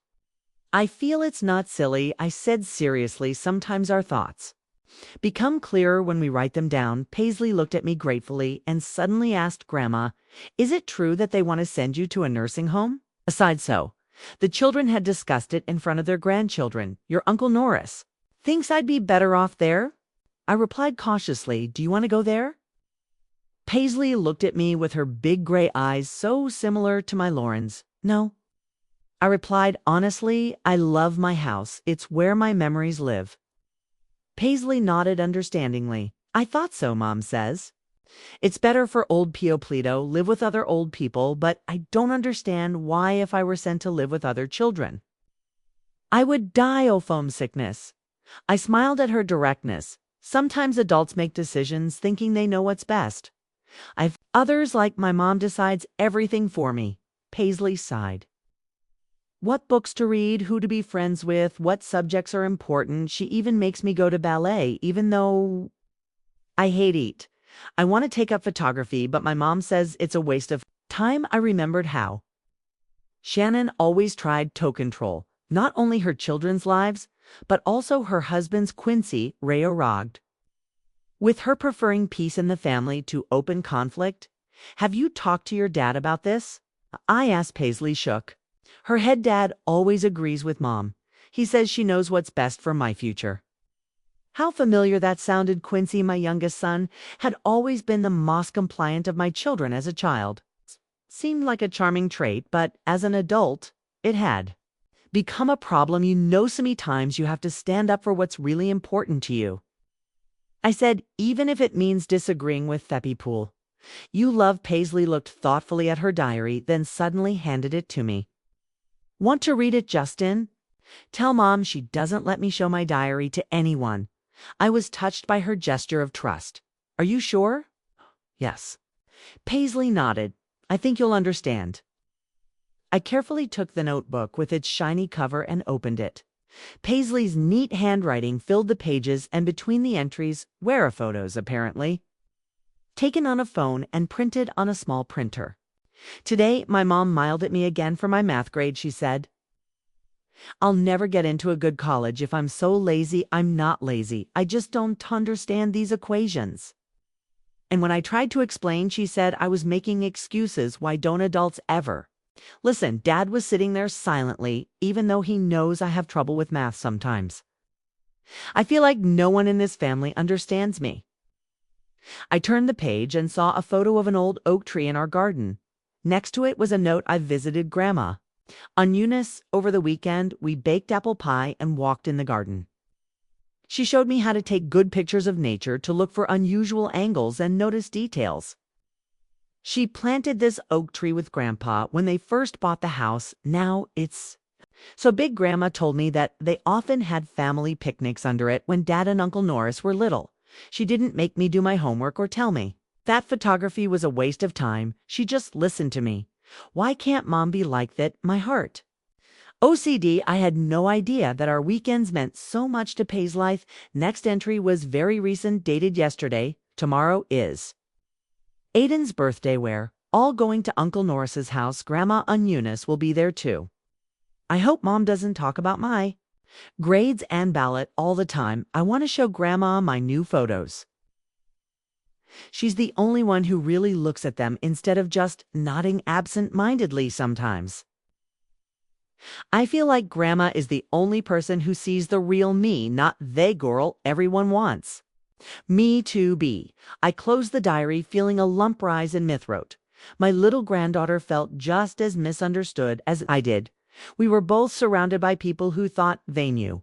I feel." "It's not silly," I said seriously. "Sometimes our thoughts become clearer when we write them down." Paisley looked at me gratefully and suddenly asked, "Grandma, is it true that they want to send you to a nursing home?" Aside so, the children had discussed it in front of their grandchildren. "Your Uncle Norris thinks I'd be better off there," I replied cautiously. "Do you want to go there?" Paisley looked at me with her big gray eyes so similar to my Lauren's. "No," I replied honestly. "I love my house. It's where my memories live." Paisley nodded understandingly. "I thought so, Mom says. It's better for old Pioplito, live with other old people, but I don't understand why if I were sent to live with other children, I would die of homesickness." I smiled at her directness. "Sometimes adults make decisions thinking they know what's best. I've others, like my mom, decides everything for me." Paisley sighed. "What books to read, who to be friends with, what subjects are important. She even makes me go to ballet, even though I hate it. I want to take up photography, but my mom says it's a waste of time." I remembered how Shannon always tried to control not only her children's lives, but also her husband's. Quincy Ray-Rogged, with her preferring peace in the family to open conflict. "Have you talked to your dad about this?" I asked. Paisley shook her head. "Dad always agrees with Mom. He says she knows what's best for my future." How familiar that sounded. Quincy, my youngest son, had always been the most compliant of my children as a child. Seemed like a charming trait, but as an adult, it had become a problem. "You know, so many times you have to stand up for what's really important to you." I said, even if it means disagreeing with Feppy Pool. You love Paisley looked thoughtfully at her diary, then suddenly handed it to me. Want to read it, Justin? Tell Mom she doesn't let me show my diary to anyone. I was touched by her gesture of trust. Are you sure? Yes. Paisley nodded. I think you'll understand. I carefully took the notebook with its shiny cover and opened it. Paisley's neat handwriting filled the pages, and between the entries were photos, apparently, taken on a phone and printed on a small printer. Today, my mom smiled at me again for my math grade, she said. I'll never get into a good college if I'm so lazy. I'm not lazy. I just don't understand these equations. And when I tried to explain, she said I was making excuses. Why don't adults ever? Listen, Dad was sitting there silently, even though he knows I have trouble with math sometimes. I feel like no one in this family understands me. I turned the page and saw a photo of an old oak tree in our garden. Next to it was a note: I visited Grandma. On Eunice, over the weekend, we baked apple pie and walked in the garden. She showed me how to take good pictures of nature, to look for unusual angles and notice details. She planted this oak tree with Grandpa when they first bought the house. Now it's so big. Grandma told me that they often had family picnics under it when Dad and Uncle Norris were little. She didn't make me do my homework or tell me that photography was a waste of time. She just listened to me. Why can't Mom be like that? My heart. OCD. I had no idea that our weekends meant so much to Pai's life. Next entry was very recent, dated yesterday. Tomorrow is Aiden's birthday. We're all going to Uncle Norris's house. Grandma and Eunice will be there too. I hope Mom doesn't talk about my grades and ballot all the time. I want to show Grandma my new photos. She's the only one who really looks at them instead of just nodding absent-mindedly sometimes. I feel like Grandma is the only person who sees the real me, not the girl everyone wants me to be. I closed the diary, feeling a lump rise in my throat. My little granddaughter felt just as misunderstood as I did. We were both surrounded by people who thought they knew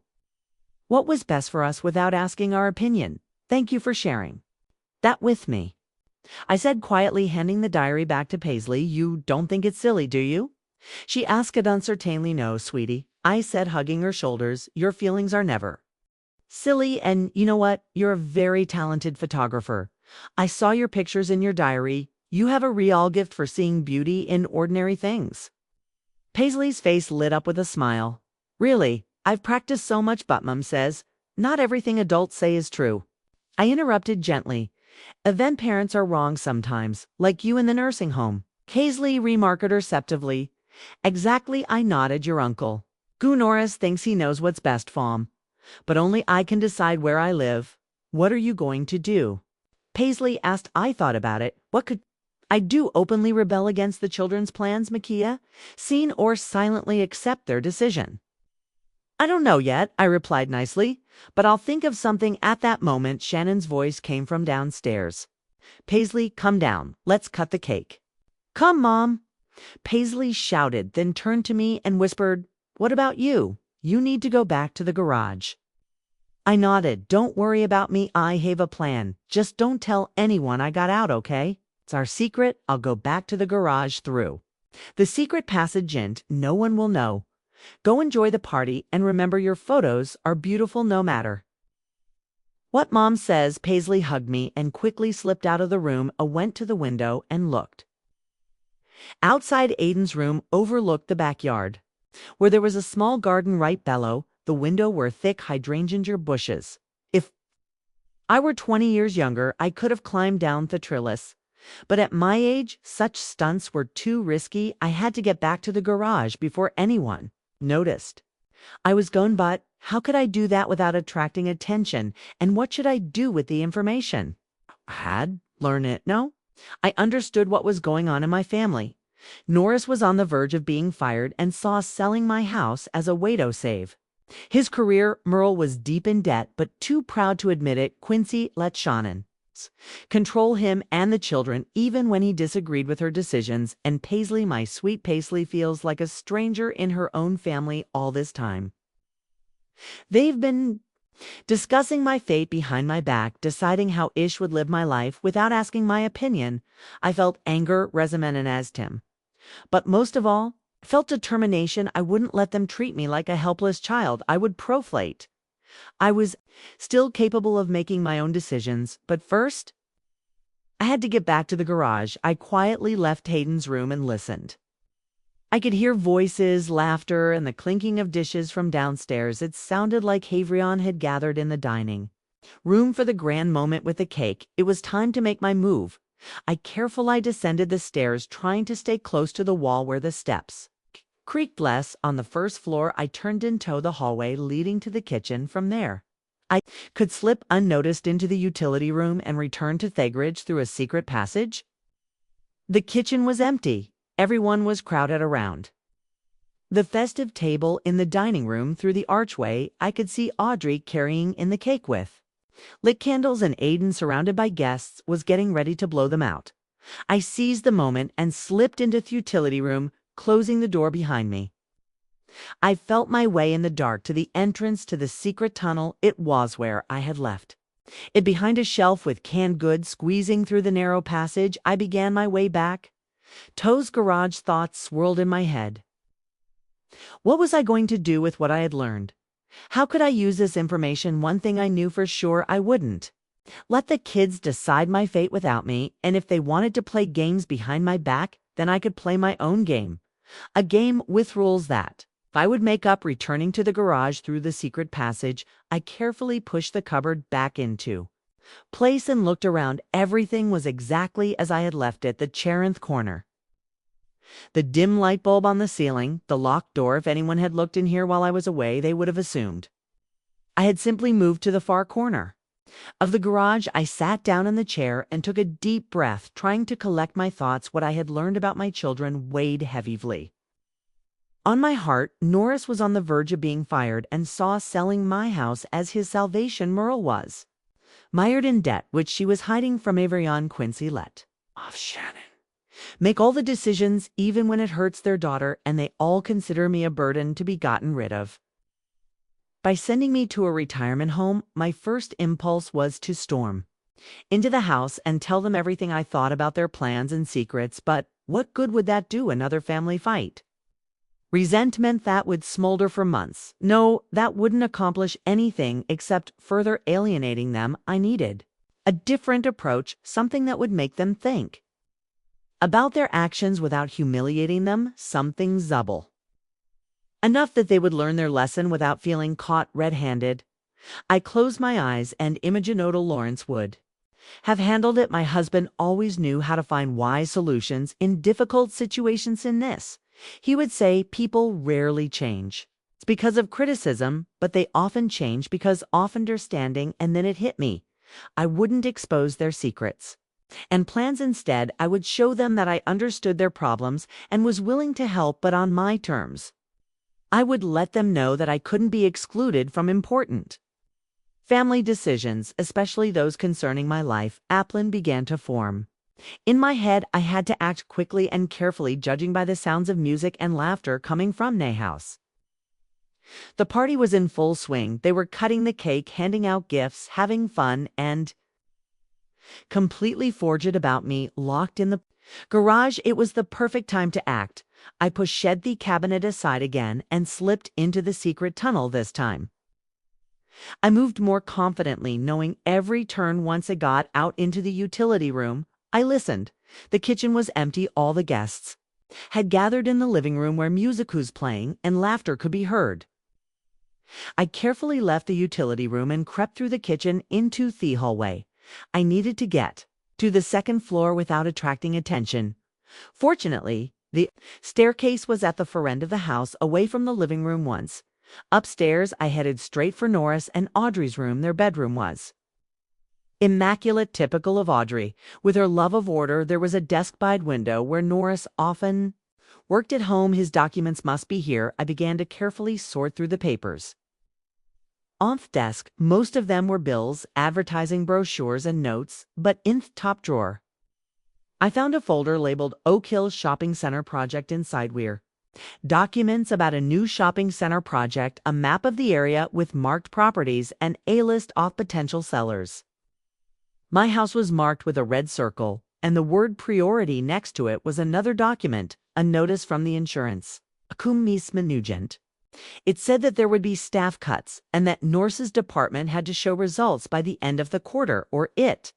what was best for us without asking our opinion. Thank you for sharing that with me, I said quietly, handing the diary back to Paisley. You don't think it's silly, do you? She asked it uncertainly. No, sweetie, I said, hugging her shoulders. Your feelings are never silly, and you know what? You're a very talented photographer. I saw your pictures in your diary. You have a real gift for seeing beauty in ordinary things. Paisley's face lit up with a smile. Really? I've practiced so much, but Mom says not everything adults say is true. I interrupted gently. Event parents are wrong sometimes, like you in the nursing home. Paisley remarked receptively. Exactly, I nodded. Your uncle Gu Norris thinks he knows what's best, Fom. But only I can decide where I live. What are you going to do? Paisley asked. I thought about it. What could I do? Openly rebel against the children's plans, Makia? Seen or silently accept their decision? I don't know yet, I replied nicely, but I'll think of something. At that moment, Shannon's voice came from downstairs. Paisley, come down. Let's cut the cake. Come, Mom. Paisley shouted, then turned to me and whispered, what about you? You need to go back to the garage. I nodded. Don't worry about me. I have a plan. Just don't tell anyone I got out, okay? It's our secret. I'll go back to the garage through the secret passage, and no one will know. Go enjoy the party, and remember, your photos are beautiful no matter what Mom says. Paisley hugged me and quickly slipped out of the room. I went to the window and looked. Outside, Aiden's room overlooked the backyard, where there was a small garden right below the window were thick hydrangea bushes. If I were 20 years younger, I could have climbed down the trellis. But at my age, such stunts were too risky. I had to get back to the garage before anyone noticed I was gone. But how could I do that without attracting attention? And what should I do with the information? I had learned it. No, I understood what was going on in my family. Norris was on the verge of being fired and saw selling my house as a way to save his career. Merle was deep in debt, but too proud to admit it. Quincy let Shannon control him and the children, even when he disagreed with her decisions. And Paisley, my sweet Paisley, feels like a stranger in her own family all this time. They've been Discussing my fate behind my back, deciding how Ish would live my life without asking my opinion. I felt anger, resentment, and as Tim. But most of all, I felt determination. I wouldn't let them treat me like a helpless child. I would proflate. I was still capable of making my own decisions, but first, I had to get back to the garage. I quietly left Hayden's room and listened. I could hear voices, laughter, and the clinking of dishes from downstairs. It sounded like Havrion had gathered in the dining room for the grand moment with the cake. It was time to make my move. I carefully descended the stairs, trying to stay close to the wall where the steps creaked less. On the first floor, I turned into the hallway leading to the kitchen. From there, I could slip unnoticed into the utility room and return to Thagridge through a secret passage. The kitchen was empty. Everyone was crowded around the festive table in the dining room. Through the archway, I could see Audrey carrying in the cake with lit candles, and Aiden, surrounded by guests, was getting ready to blow them out. I seized the moment and slipped into the utility room, closing the door behind me. I felt my way in the dark to the entrance to the secret tunnel. It was where I had left it behind a shelf with canned goods. Squeezing through the narrow passage, I began my way back. Toe's garage. Thoughts swirled in my head. What was I going to do with what I had learned? How could I use this information? One thing I knew for sure: I wouldn't let the kids decide my fate without me, and if they wanted to play games behind my back, then I could play my own game. A game with rules that, if I would make up. Returning to the garage through the secret passage, I carefully pushed the cupboard back into place and looked around. Everything was exactly as I had left it. The chair in the corner, the dim light bulb on the ceiling, the locked door. If anyone had looked in here while I was away, they would have assumed I had simply moved to the far corner of the garage. I sat down in the chair and took a deep breath, trying to collect my thoughts. What I had learned about my children weighed heavily on my heart. Norris was on the verge of being fired, and saw selling my house as his salvation. Merle was mired in debt, which she was hiding from Averion. Quincy let off Shannon make all the decisions, even when it hurts their daughter, and they all consider me a burden to be gotten rid of. By sending me to a retirement home, my first impulse was to storm into the house and tell them everything I thought about their plans and secrets. But what good would that do? Another family fight? Resentment that would smolder for months. No, that wouldn't accomplish anything except further alienating them. I needed a different approach, something that would make them think about their actions without humiliating them, something zubble enough that they would learn their lesson without feeling caught red-handed. I closed my eyes and imagined Lawrence would have handled it. My husband always knew how to find wise solutions in difficult situations. In this, he would say, people rarely change. It's because of criticism, but they often change because of understanding. And then it hit me. I wouldn't expose their secrets and plans. Instead, I would show them that I understood their problems and was willing to help, but on my terms. I would let them know that I couldn't be excluded from important family decisions, especially those concerning my life. A plan began to form in my head. I had to act quickly and carefully, judging by the sounds of music and laughter coming from the house. The party was in full swing. They were cutting the cake, handing out gifts, having fun, and completely forgot about me locked in the garage. It was the perfect time to act. I pushed the cabinet aside again and slipped into the secret tunnel. This time, I moved more confidently, knowing every turn. Once I got out into the utility room, I listened. The kitchen was empty. All the guests had gathered in the living room, where music was playing and laughter could be heard. I carefully left the utility room and crept through the kitchen into the hallway. I needed to get to the second floor without attracting attention. Fortunately, the staircase was at the far end of the house, away from the living room. Once upstairs, I headed straight for Norris and Audrey's room. Their bedroom was immaculate, typical of Audrey. With her love of order, there was a desk by the window where Norris often worked at home. His documents must be here. I began to carefully sort through the papers on the desk. Most of them were bills, advertising brochures, and notes, but in the top drawer, I found a folder labeled Oak Hill Shopping Center Project inside. Where documents about a new shopping center project, a map of the area with marked properties, and a list of potential sellers. My house was marked with a red circle, and the word priority next to it was another document, a notice from the insurance. Cum mis manugent. It said that there would be staff cuts and that Norse's department had to show results by the end of the quarter or it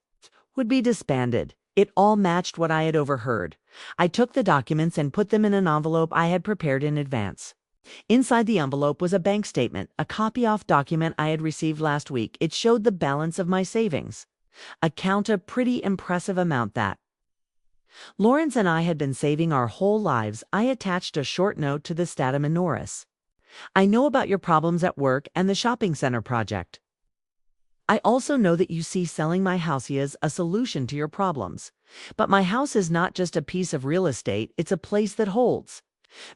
would be disbanded. It all matched what I had overheard. I took the documents and put them in an envelope I had prepared in advance. Inside the envelope was a bank statement, a copy-off document I had received last week. It showed the balance of my savings. A pretty impressive amount that. Lawrence and I had been saving our whole lives. I attached a short note to the Statham and Norris. I know about your problems at work and the shopping center project. I also know that you see selling my house as a solution to your problems. But my house is not just a piece of real estate, it's a place that holds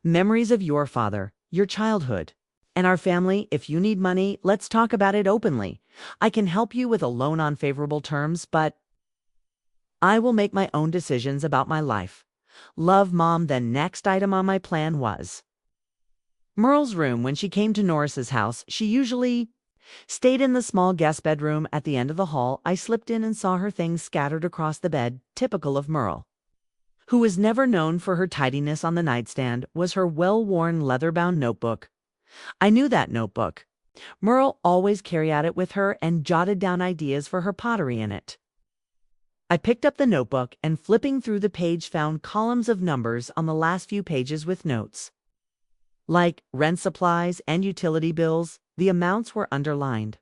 memories of your father, your childhood, and our family. If you need money, let's talk about it openly. I can help you with a loan on favorable terms, but I will make my own decisions about my life. Love, Mom. The next item on my plan was Merle's room. When she came to Norris's house, she usually stayed in the small guest bedroom at the end of the hall. I slipped in and saw her things scattered across the bed, typical of Merle, who was never known for her tidiness. On the nightstand was her well-worn leather-bound notebook. I knew that notebook. Merle always carried it with her and jotted down ideas for her pottery in it. I picked up the notebook and, flipping through the page, found columns of numbers on the last few pages with notes like rent, supplies, and utility bills. The amounts were underlined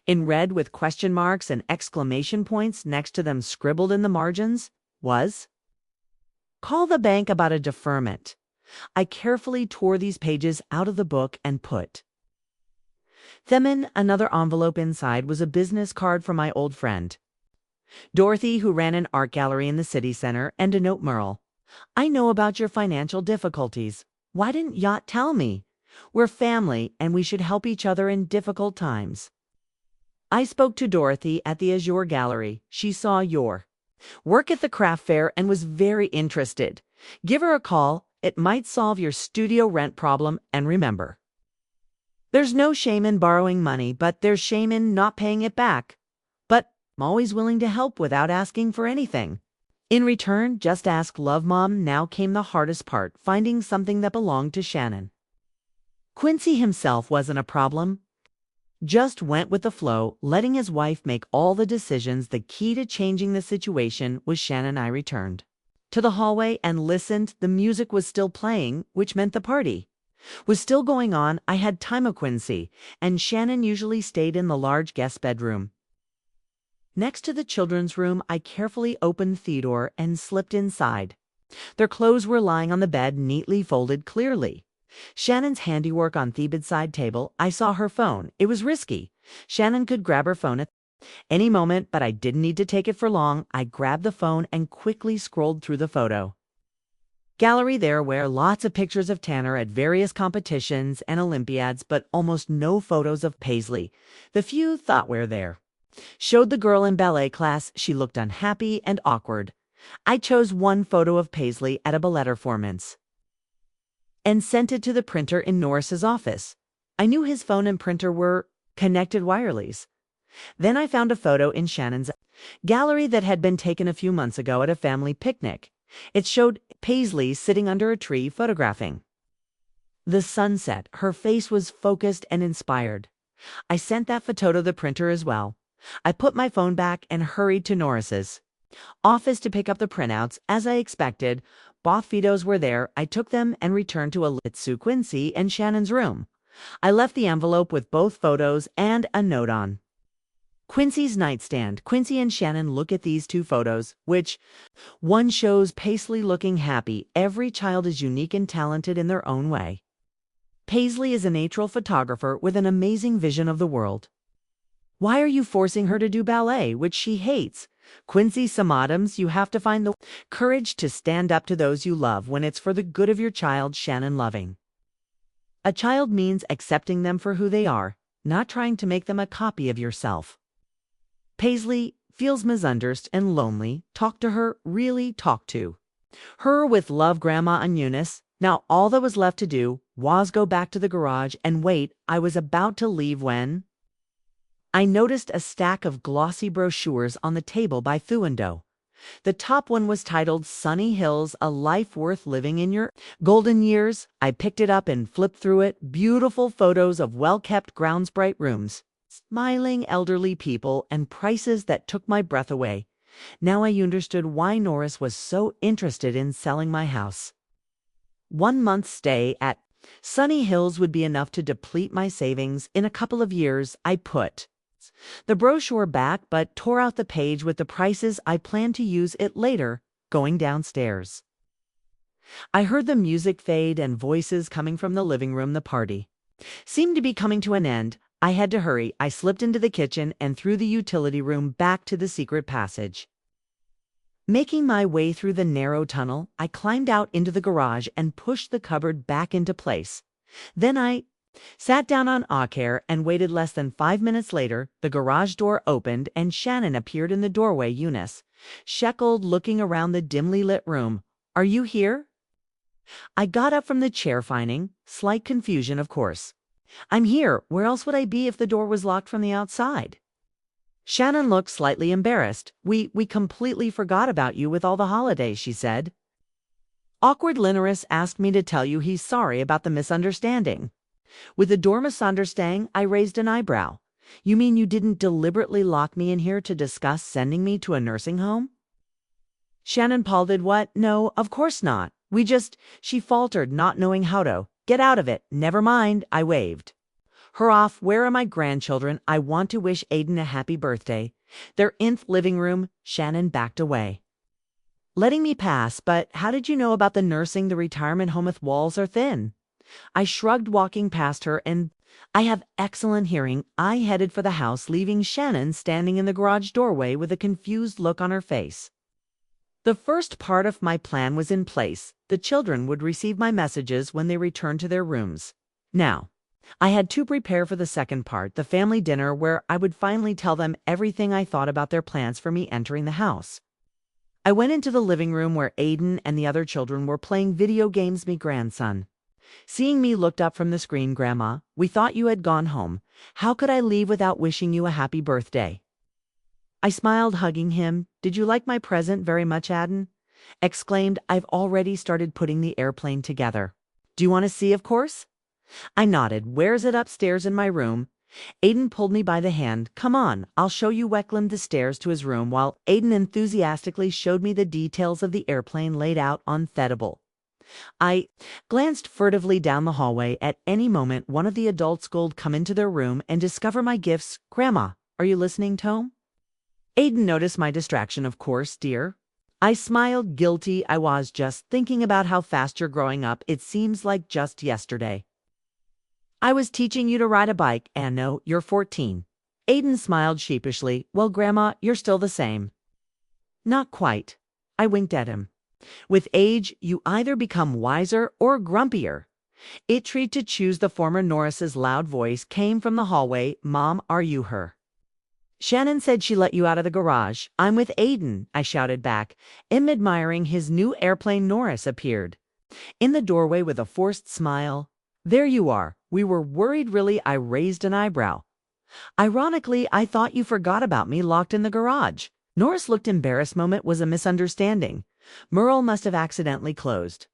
in red with question marks and exclamation points next to them. Scribbled in the margins was call the bank about a deferment. I carefully tore these pages out of the book and put them in another envelope. Inside was a business card from my old friend Dorothy, who ran an art gallery in the city center, and a note. Merle, I know about your financial difficulties. Why didn't you tell me? We're family and we should help each other in difficult times. I spoke to Dorothy at the Azure Gallery. She saw your work at the craft fair and was very interested. Give her a call. It might solve your studio rent problem. And remember, there's no shame in borrowing money, but there's shame in not paying it back. But I'm always willing to help without asking for anything. In return, just ask. Love, Mom. Now came the hardest part, finding something that belonged to Shannon. Quincy himself wasn't a problem. Just went with the flow, letting his wife make all the decisions. The key to changing the situation was Shannon. I returned to the hallway and listened. The music was still playing, which meant the party was still going on. I had time of Quincy, and Shannon usually stayed in the large guest bedroom next to the children's room. I carefully opened the door and slipped inside. Their clothes were lying on the bed, neatly folded. Clearly Shannon's handiwork on the bedside table. I saw her phone. It was risky. Shannon could grab her phone at any moment, but I didn't need to take it for long. I grabbed the phone and quickly scrolled through the photo gallery. There were lots of pictures of Tanner at various competitions and Olympiads, but almost no photos of Paisley. The few thought were there showed the girl in ballet class. She looked unhappy and awkward. I chose one photo of Paisley at a ballet performance and sent it to the printer in Norris's office. I knew his phone and printer were connected wireless. Then I found a photo in Shannon's gallery that had been taken a few months ago at a family picnic. It showed Paisley sitting under a tree photographing the sunset. Her face was focused and inspired. I sent that photo to the printer as well. I put my phone back and hurried to Norris's office to pick up the printouts. As I expected, both photos were there. I took them and returned to Quincy and Shannon's room. I left the envelope with both photos and a note on Quincy's nightstand. Quincy and Shannon, look at these two photos, which one shows Paisley looking happy. Every child is unique and talented in their own way. Paisley is a natural photographer with an amazing vision of the world. Why are you forcing her to do ballet, which she hates? Quincy, some autumns you have to find the courage to stand up to those you love when it's for the good of your child. Shannon, loving a child means accepting them for who they are, not trying to make them a copy of yourself. Paisley feels misunderstood and lonely. Talk to her, really talk to her with love. Grandma and Eunice. Now all that was left to do was go back to the garage and wait. I was about to leave when I noticed a stack of glossy brochures on the table by Thuendo. The top one was titled Sunny Hills, A Life Worth Living in Your Golden Years. I picked it up and flipped through it. Beautiful photos of well-kept grounds-bright rooms, smiling elderly people, and prices that took my breath away. Now I understood why Norris was so interested in selling my house. 1 month's stay at Sunny Hills would be enough to deplete my savings. In a couple of years, I put the brochure back but tore out the page with the prices. I planned to use it later. Going downstairs, I heard the music fade and voices coming from the living room. The party seemed to be coming to an end. I had to hurry. I slipped into the kitchen and through the utility room back to the secret passage. Making my way through the narrow tunnel, I climbed out into the garage and pushed the cupboard back into place. Then I sat down on a chair and waited. Less than 5 minutes later, the garage door opened and Shannon appeared in the doorway. Eunice, shackled, looking around the dimly lit room. Are you here? I got up from the chair, finding slight confusion, of course. I'm here. Where else would I be if the door was locked from the outside? Shannon looked slightly embarrassed. We completely forgot about you with all the holidays, she said. Awkward. Linus asked me to tell you he's sorry about the misunderstanding. With the door misunderstanding, I raised an eyebrow. You mean you didn't deliberately lock me in here to discuss sending me to a nursing home? Shannon palted. What? No, of course not. She faltered, not knowing how to get out of it. Never mind, I waved her off. Where are my grandchildren? I want to wish Aiden a happy birthday. They're in the living room. Shannon backed away, letting me pass. But how did you know about the nursing? The retirement home with walls are thin. I shrugged, walking past her, and I have excellent hearing. I headed for the house, leaving Shannon standing in the garage doorway with a confused look on her face. The first part of my plan was in place. The children would receive my messages when they returned to their rooms. Now, I had to prepare for the second part, the family dinner, where I would finally tell them everything I thought about their plans for me entering the house. I went into the living room where Aiden and the other children were playing video games. My grandson, seeing me, looked up from the screen. Grandma, we thought you had gone home. How could I leave without wishing you a happy birthday? I smiled, hugging him. Did you like my present? Very much, Aiden exclaimed. I've already started putting the airplane together. Do you want to see? Of course. I nodded. Where's it? Upstairs in my room. Aiden pulled me by the hand. Come on, I'll show you. Welcomed the stairs to his room while Aiden enthusiastically showed me the details of the airplane laid out on the table. I glanced furtively down the hallway. At any moment, one of the adults would come into their room and discover my gifts. Grandma, are you listening, Tom? Aiden noticed my distraction. Of course, dear. I smiled, guilty. I was just thinking about how fast you're growing up. It seems like just yesterday I was teaching you to ride a bike, and no, you're 14. Aiden smiled sheepishly. Well, Grandma, you're still the same. Not quite. I winked at him. With age, you either become wiser or grumpier. It treat to choose. The former Norris's loud voice came from the hallway. Mom, are you her? Shannon said she let you out of the garage. I'm with Aiden, I shouted back. Admiring his new airplane. Norris appeared in the doorway with a forced smile. There you are. We were worried. Really? I raised an eyebrow. Ironically, I thought you forgot about me locked in the garage. Norris looked embarrassed. Moment was a misunderstanding. Merle must have accidentally closed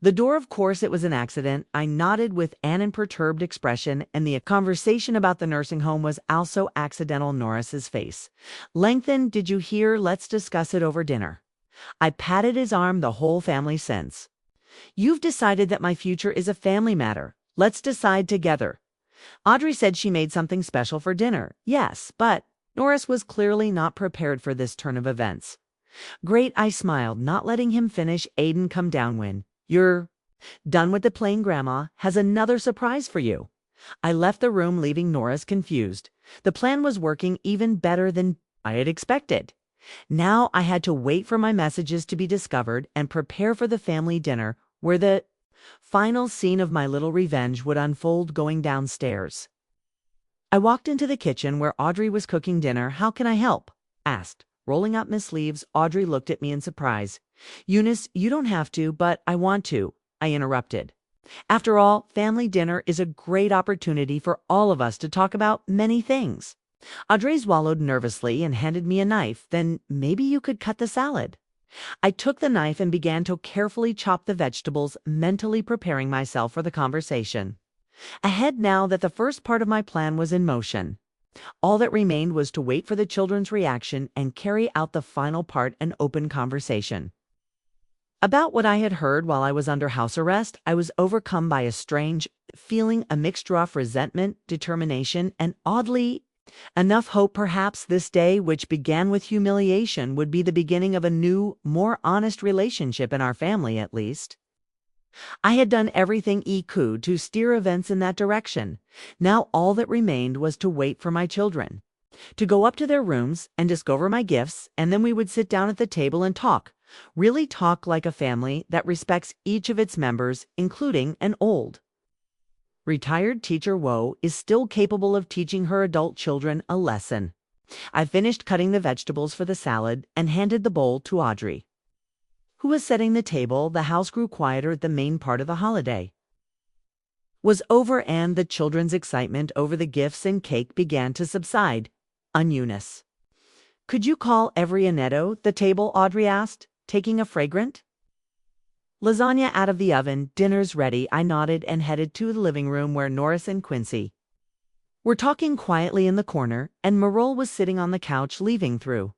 the door. Of course it was an accident. I nodded with an imperturbed expression, and the conversation about the nursing home was also accidental. Norris's face lengthened. Did you hear? Let's discuss it over dinner. I patted his arm. The whole family since you've decided that my future is a family matter. Let's decide together. Audrey said she made something special for dinner. Yes, but Norris was clearly not prepared for this turn of events. Great, I smiled, not letting him finish. Aiden, come down. When you're done with the playing, Grandma has another surprise for you. I left the room, leaving Norris confused. The plan was working even better than I had expected. Now I had to wait for my messages to be discovered and prepare for the family dinner, where the final scene of my little revenge would unfold. Going downstairs, I walked into the kitchen where Audrey was cooking dinner. How can I help? Asked. Rolling up my sleeves, Audrey looked at me in surprise. Eunice, you don't have to, but I want to. I interrupted. After all, family dinner is a great opportunity for all of us to talk about many things. Audrey swallowed nervously and handed me a knife. Then maybe you could cut the salad. I took the knife and began to carefully chop the vegetables, mentally preparing myself for the conversation. Ahead now that the first part of my plan was in motion. All that remained was to wait for the children's reaction and carry out the final part, an open conversation. About what I had heard while I was under house arrest, I was overcome by a strange feeling, a mixture of resentment, determination, and oddly enough hope. Perhaps this day, which began with humiliation, would be the beginning of a new, more honest relationship in our family, at least. I had done everything I could to steer events in that direction. Now all that remained was to wait for my children, to go up to their rooms and discover my gifts, and then we would sit down at the table and talk, really talk like a family that respects each of its members, including an old retired teacher Woe is still capable of teaching her adult children a lesson. I finished cutting the vegetables for the salad and handed the bowl to Audrey, who was setting the table. The house grew quieter. The main part of the holiday was over, and the children's excitement over the gifts and cake began to subside. Eunice, could you call every Annetto the table? Audrey asked, taking a fragrant lasagna out of the oven. Dinner's ready. I nodded and headed to the living room where Norris and Quincy were talking quietly in the corner, and Merle was sitting on the couch leaving through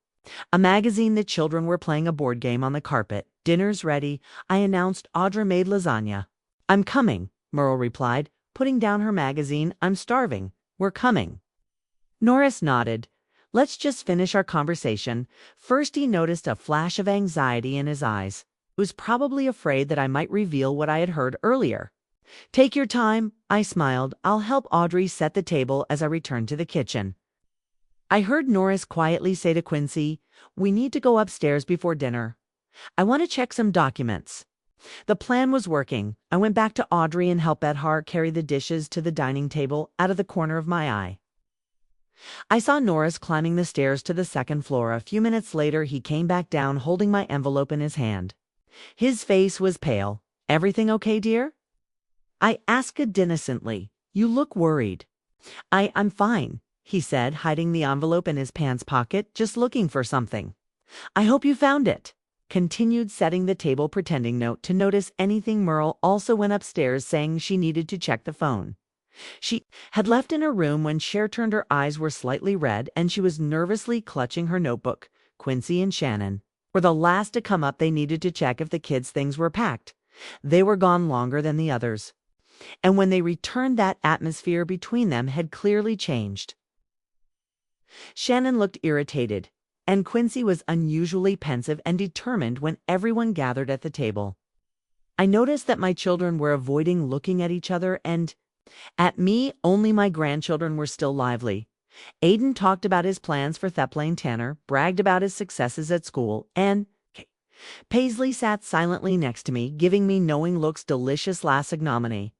a magazine. The children were playing a board game on the carpet. Dinner's ready, I announced. Audrey made lasagna. I'm coming, Merle replied, putting down her magazine. I'm starving. We're coming. Norris nodded. Let's just finish our conversation. First, he noticed a flash of anxiety in his eyes. He was probably afraid that I might reveal what I had heard earlier. Take your time, I smiled. I'll help Audrey set the table as I returned to the kitchen. I heard Norris quietly say to Quincy, we need to go upstairs before dinner. I want to check some documents. The plan was working. I went back to Audrey and helped Edhar carry the dishes to the dining table out of the corner of my eye. I saw Norris climbing the stairs to the second floor. A few minutes later, he came back down holding my envelope in his hand. His face was pale. Everything okay, dear? I asked innocently. You look worried. I'm fine, he said, hiding the envelope in his pants pocket, just looking for something. I hope you found it. Continued setting the table, pretending not to notice anything. Merle also went upstairs, saying she needed to check the phone. She had left in her room when Cher turned. Her eyes were slightly red, and she was nervously clutching her notebook. Quincy and Shannon were the last to come up. They needed to check if the kids' things were packed. They were gone longer than the others, and when they returned, that atmosphere between them had clearly changed. Shannon looked irritated, and Quincy was unusually pensive and determined when everyone gathered at the table. I noticed that my children were avoiding looking at each other and at me. Only my grandchildren were still lively. Aiden talked about his plans for Thepplane Tanner, bragged about his successes at school, and Paisley sat silently next to me, giving me knowing looks. Delicious lasagna.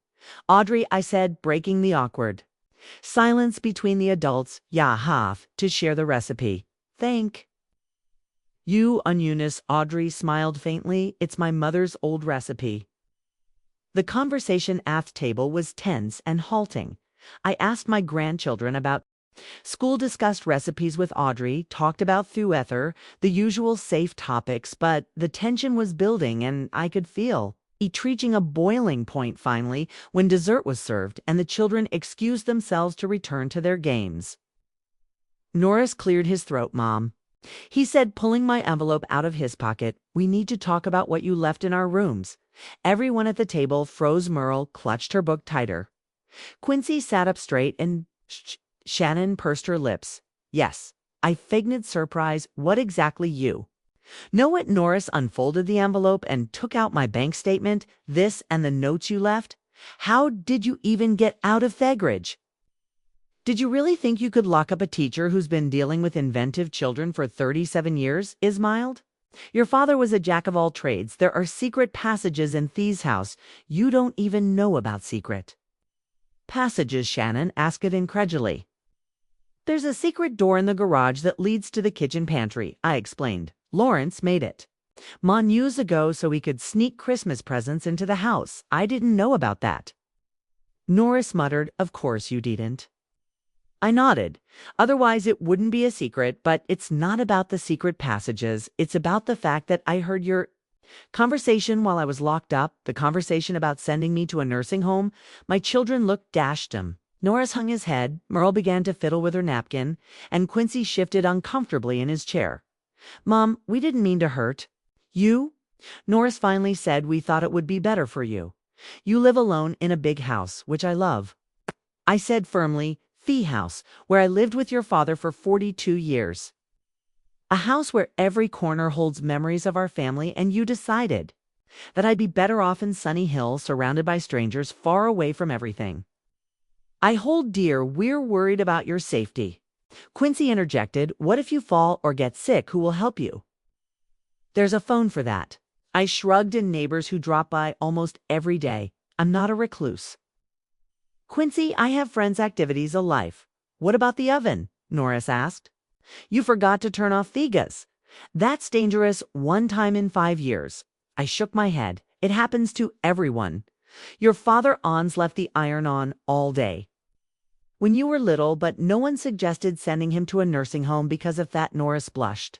Audrey, I said, breaking the awkward silence between the adults. Yeah, have to share the recipe. Thank you, Eunice. Audrey smiled faintly. It's my mother's old recipe. The conversation at the table was tense and halting. I asked my grandchildren about school, discussed recipes with Audrey, talked about Thuether, the usual safe topics, but the tension was building and I could feel it reaching a boiling point finally when dessert was served and the children excused themselves to return to their games. Norris cleared his throat. Mom, he said, pulling my envelope out of his pocket, we need to talk about what you left in our rooms. Everyone at the table froze. Merle clutched her book tighter. Quincy sat up straight and Shannon pursed her lips. Yes, I feigned surprise. What exactly you know it? Norris unfolded the envelope and took out my bank statement. This and the notes you left. How did you even get out of Thegridge? Did you really think you could lock up a teacher who's been dealing with inventive children for 37 years? Ismailed. Your father was a jack of all trades. There are secret passages in Thee's house you don't even know about. Secret passages? Shannon asked it incredulously. There's a secret door in the garage that leads to the kitchen pantry, I explained. Lawrence made it. Ma years ago so we could sneak Christmas presents into the house. I didn't know about that. Norris muttered, "Of course you didn't." I nodded. Otherwise, it wouldn't be a secret, but it's not about the secret passages. It's about the fact that I heard your conversation while I was locked up, the conversation about sending me to a nursing home. My children looked dashed him. Norris hung his head, Merle began to fiddle with her napkin, and Quincy shifted uncomfortably in his chair. Mom, we didn't mean to hurt you. Norris finally said we thought it would be better for you. You live alone in a big house, which I love. I said firmly, Fee House, where I lived with your father for 42 years. A house where every corner holds memories of our family, and you decided that I'd be better off in Sunny Hill, surrounded by strangers, far away from everything I hold dear. We're worried about your safety. Quincy interjected, what if you fall or get sick? Who will help you? There's a phone for that. I shrugged, and neighbors who drop by almost every day. I'm not a recluse. Quincy, I have friends' activities, a life. What about the oven? Norris asked. You forgot to turn off the gas. That's dangerous. One time in 5 years. I shook my head. It happens to everyone. Your father Ons left the iron on all day when you were little, but no one suggested sending him to a nursing home because of that. Norris blushed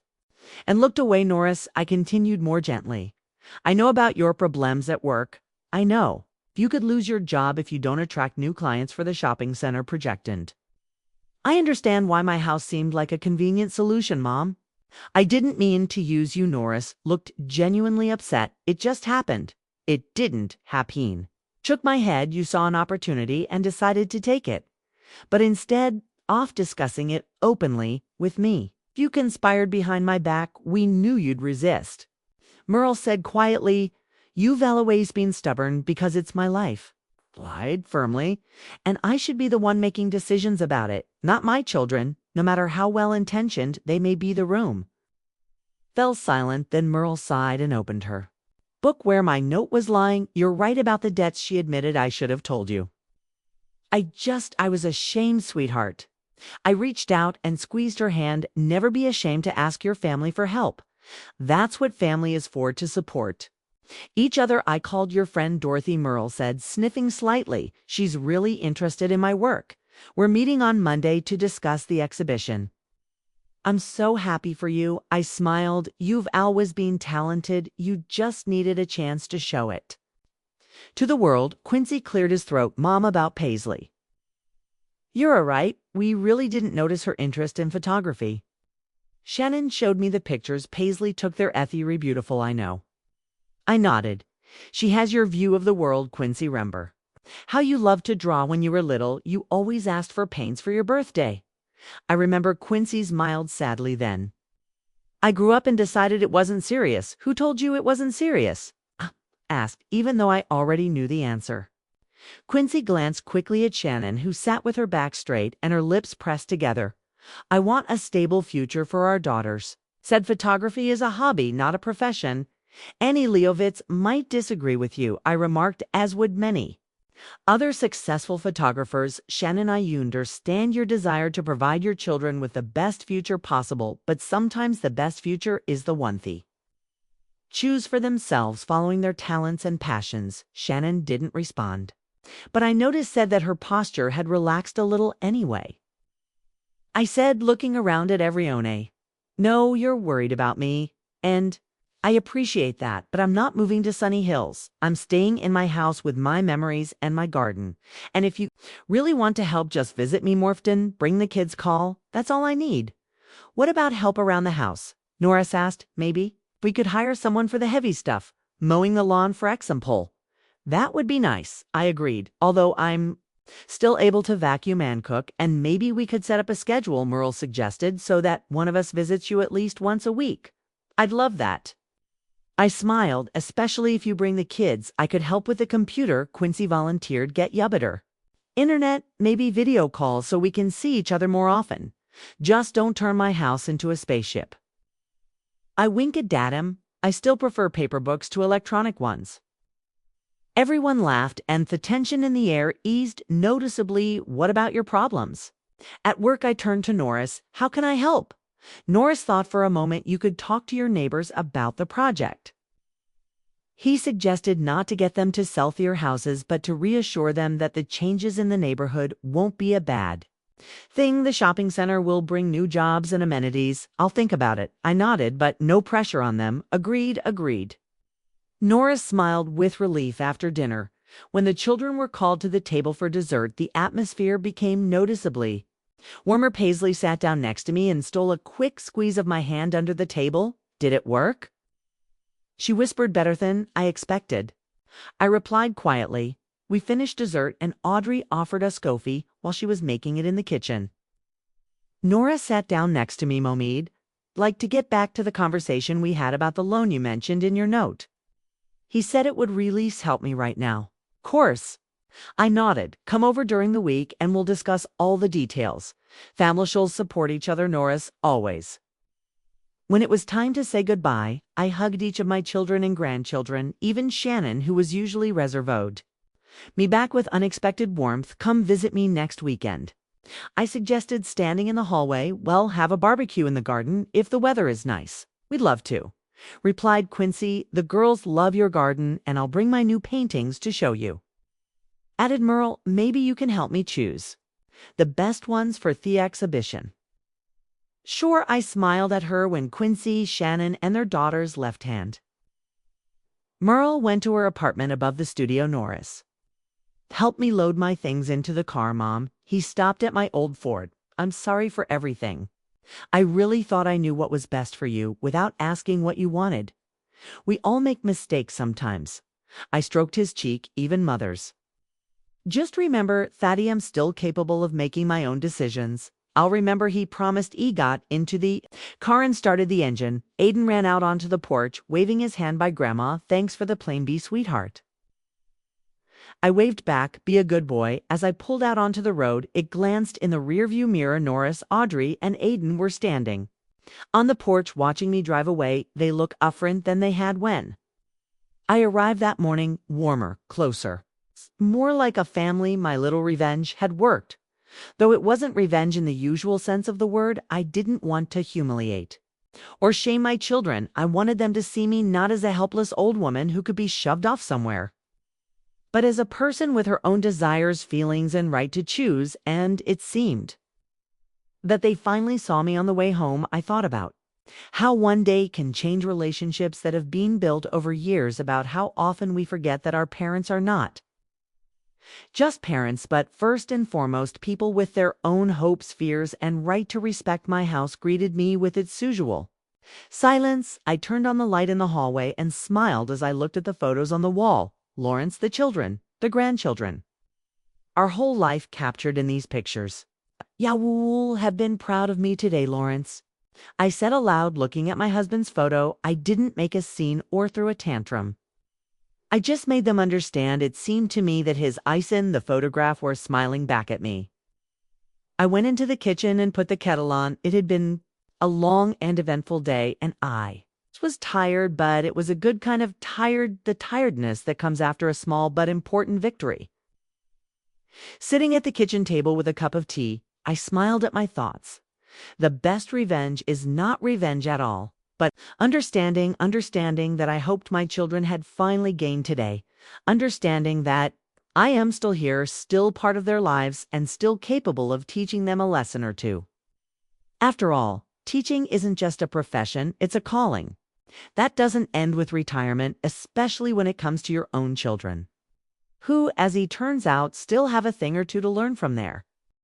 and looked away. Norris, I continued more gently. I know about your problems at work. I know. You could lose your job if you don't attract new clients for the shopping center projectant. I understand why my house seemed like a convenient solution, Mom. I didn't mean to use you. Norris looked genuinely upset. It just happened. It didn't happen. Shook my head. You saw an opportunity and decided to take it. But instead, off discussing it openly with me. You conspired behind my back. We knew you'd resist. Merle said quietly, You've always been stubborn because it's my life. Lied firmly, and I should be the one making decisions about it, not my children, no matter how well-intentioned they may be. The room fell silent, then Merle sighed and opened her book where my note was lying. You're right about the debts, she admitted. I should have told you. I was ashamed, sweetheart. I reached out and squeezed her hand. Never be ashamed to ask your family for help. That's what family is for, to support each other. I called your friend Dorothy, Merle said, sniffing slightly. She's really interested in my work. We're meeting on Monday to discuss the exhibition. I'm so happy for you. I smiled. You've always been talented. You just needed a chance to show it to the world. Quincy cleared his throat. Mom, about Paisley. You're all right. We really didn't notice her interest in photography. Shannon showed me the pictures Paisley took. They're ethery beautiful, I know. I nodded. She has your view of the world, Quincy. Remember how you loved to draw when you were little? You always asked for paints for your birthday. I remember. Quincy smiled sadly. Then I grew up and decided it wasn't serious. Who told you it wasn't serious? Asked, even though I already knew the answer. Quincy glanced quickly at Shannon, who sat with her back straight and her lips pressed together. I want a stable future for our daughters. Said photography is a hobby, not a profession. Annie Leovitz might disagree with you, I remarked, as would many other successful photographers. Shannon, I understand your desire to provide your children with the best future possible, but sometimes the best future is the one they choose for themselves, following their talents and passions. Shannon didn't respond, but I noticed said that her posture had relaxed a little anyway. I said, looking around at everyone, no, you're worried about me, and I appreciate that, but I'm not moving to Sunny Hills. I'm staying in my house with my memories and my garden. And if you really want to help, just visit me more often, bring the kids, call. That's all I need. What about help around the house? Norris asked. Maybe we could hire someone for the heavy stuff, mowing the lawn for example. That would be nice, I agreed, although I'm still able to vacuum and cook, and maybe we could set up a schedule, Merle suggested, so that one of us visits you at least once a week. I'd love that. I smiled, especially if you bring the kids. I could help with the computer, Quincy volunteered. Get better internet, maybe video calls so we can see each other more often. Just don't turn my house into a spaceship. I winked at him. I still prefer paper books to electronic ones. Everyone laughed, and the tension in the air eased noticeably. What about your problems? At work, I turned to Norris. How can I help? Norris thought for a moment you could talk to your neighbors about the project. He suggested not to get them to sell their houses, but to reassure them that the changes in the neighborhood won't be a bad thing. The shopping center will bring new jobs and amenities. I'll think about it. I nodded, but no pressure on them. Agreed. Norris smiled with relief after dinner. When the children were called to the table for dessert, the atmosphere became noticeably warmer. Paisley sat down next to me and stole a quick squeeze of my hand under the table. Did it work? She whispered. Better than I expected. I replied quietly. We finished dessert and Audrey offered us coffee while she was making it in the kitchen. Nora sat down next to me. Momid, like to get back to the conversation we had about the loan you mentioned in your note. He said it would really help me right now. Course. I nodded. Come over during the week and we'll discuss all the details. Families should support each other, Norris, always. When it was time to say goodbye, I hugged each of my children and grandchildren, even Shannon, who was usually reserved me back with unexpected warmth. Come visit me next weekend. I suggested, standing in the hallway. Well, have a barbecue in the garden if the weather is nice. We'd love to, replied Quincy. The girls love your garden and I'll bring my new paintings to show you. Added Merle, maybe you can help me choose the best ones for the exhibition. Sure, I smiled at her when Quincy, Shannon, and their daughters left hand. Merle went to her apartment above the studio. Norris, help me load my things into the car, Mom. He stopped at my old Ford. I'm sorry for everything. I really thought I knew what was best for you without asking what you wanted. We all make mistakes sometimes. I stroked his cheek, even mothers. Just remember, Thaddy, I'm still capable of making my own decisions. I'll remember. He promised. He got into the car and started the engine. Aiden ran out onto the porch, waving his hand by Grandma. Thanks for the plain bee, sweetheart. I waved back. Be a good boy. As I pulled out onto the road, it glanced in the rearview mirror. Norris, Audrey, and Aiden were standing on the porch watching me drive away. They look different than they had when I arrived that morning. Warmer, closer, more like a family. My little revenge had worked. Though it wasn't revenge in the usual sense of the word. I didn't want to humiliate or shame my children. I wanted them to see me not as a helpless old woman who could be shoved off somewhere, but as a person with her own desires, feelings, and right to choose. And it seemed that they finally saw me on the way home. I thought about how one day can change relationships that have been built over years, about how often we forget that our parents are not just parents, but first and foremost people with their own hopes, fears, and right to respect. My house greeted me with its usual silence. I turned on the light in the hallway and smiled as I looked at the photos on the wall. Lawrence, the children, the grandchildren, our whole life captured in these pictures. You'll have been proud of me today, Lawrence, I said aloud, looking at my husband's photo. I didn't make a scene or throw a tantrum. I just made them understand. It seemed to me that his eyes in the photograph were smiling back at me. I went into the kitchen and put the kettle on. It had been a long and eventful day, and I was tired, but it was a good kind of tired, the tiredness that comes after a small but important victory. Sitting at the kitchen table with a cup of tea, I smiled at my thoughts. The best revenge is not revenge at all, but understanding that I hoped my children had finally gained today. Understanding that I am still here, still part of their lives, and still capable of teaching them a lesson or two. After all, teaching isn't just a profession, it's a calling. That doesn't end with retirement, especially when it comes to your own children, who, as it turns out, still have a thing or two to learn from there.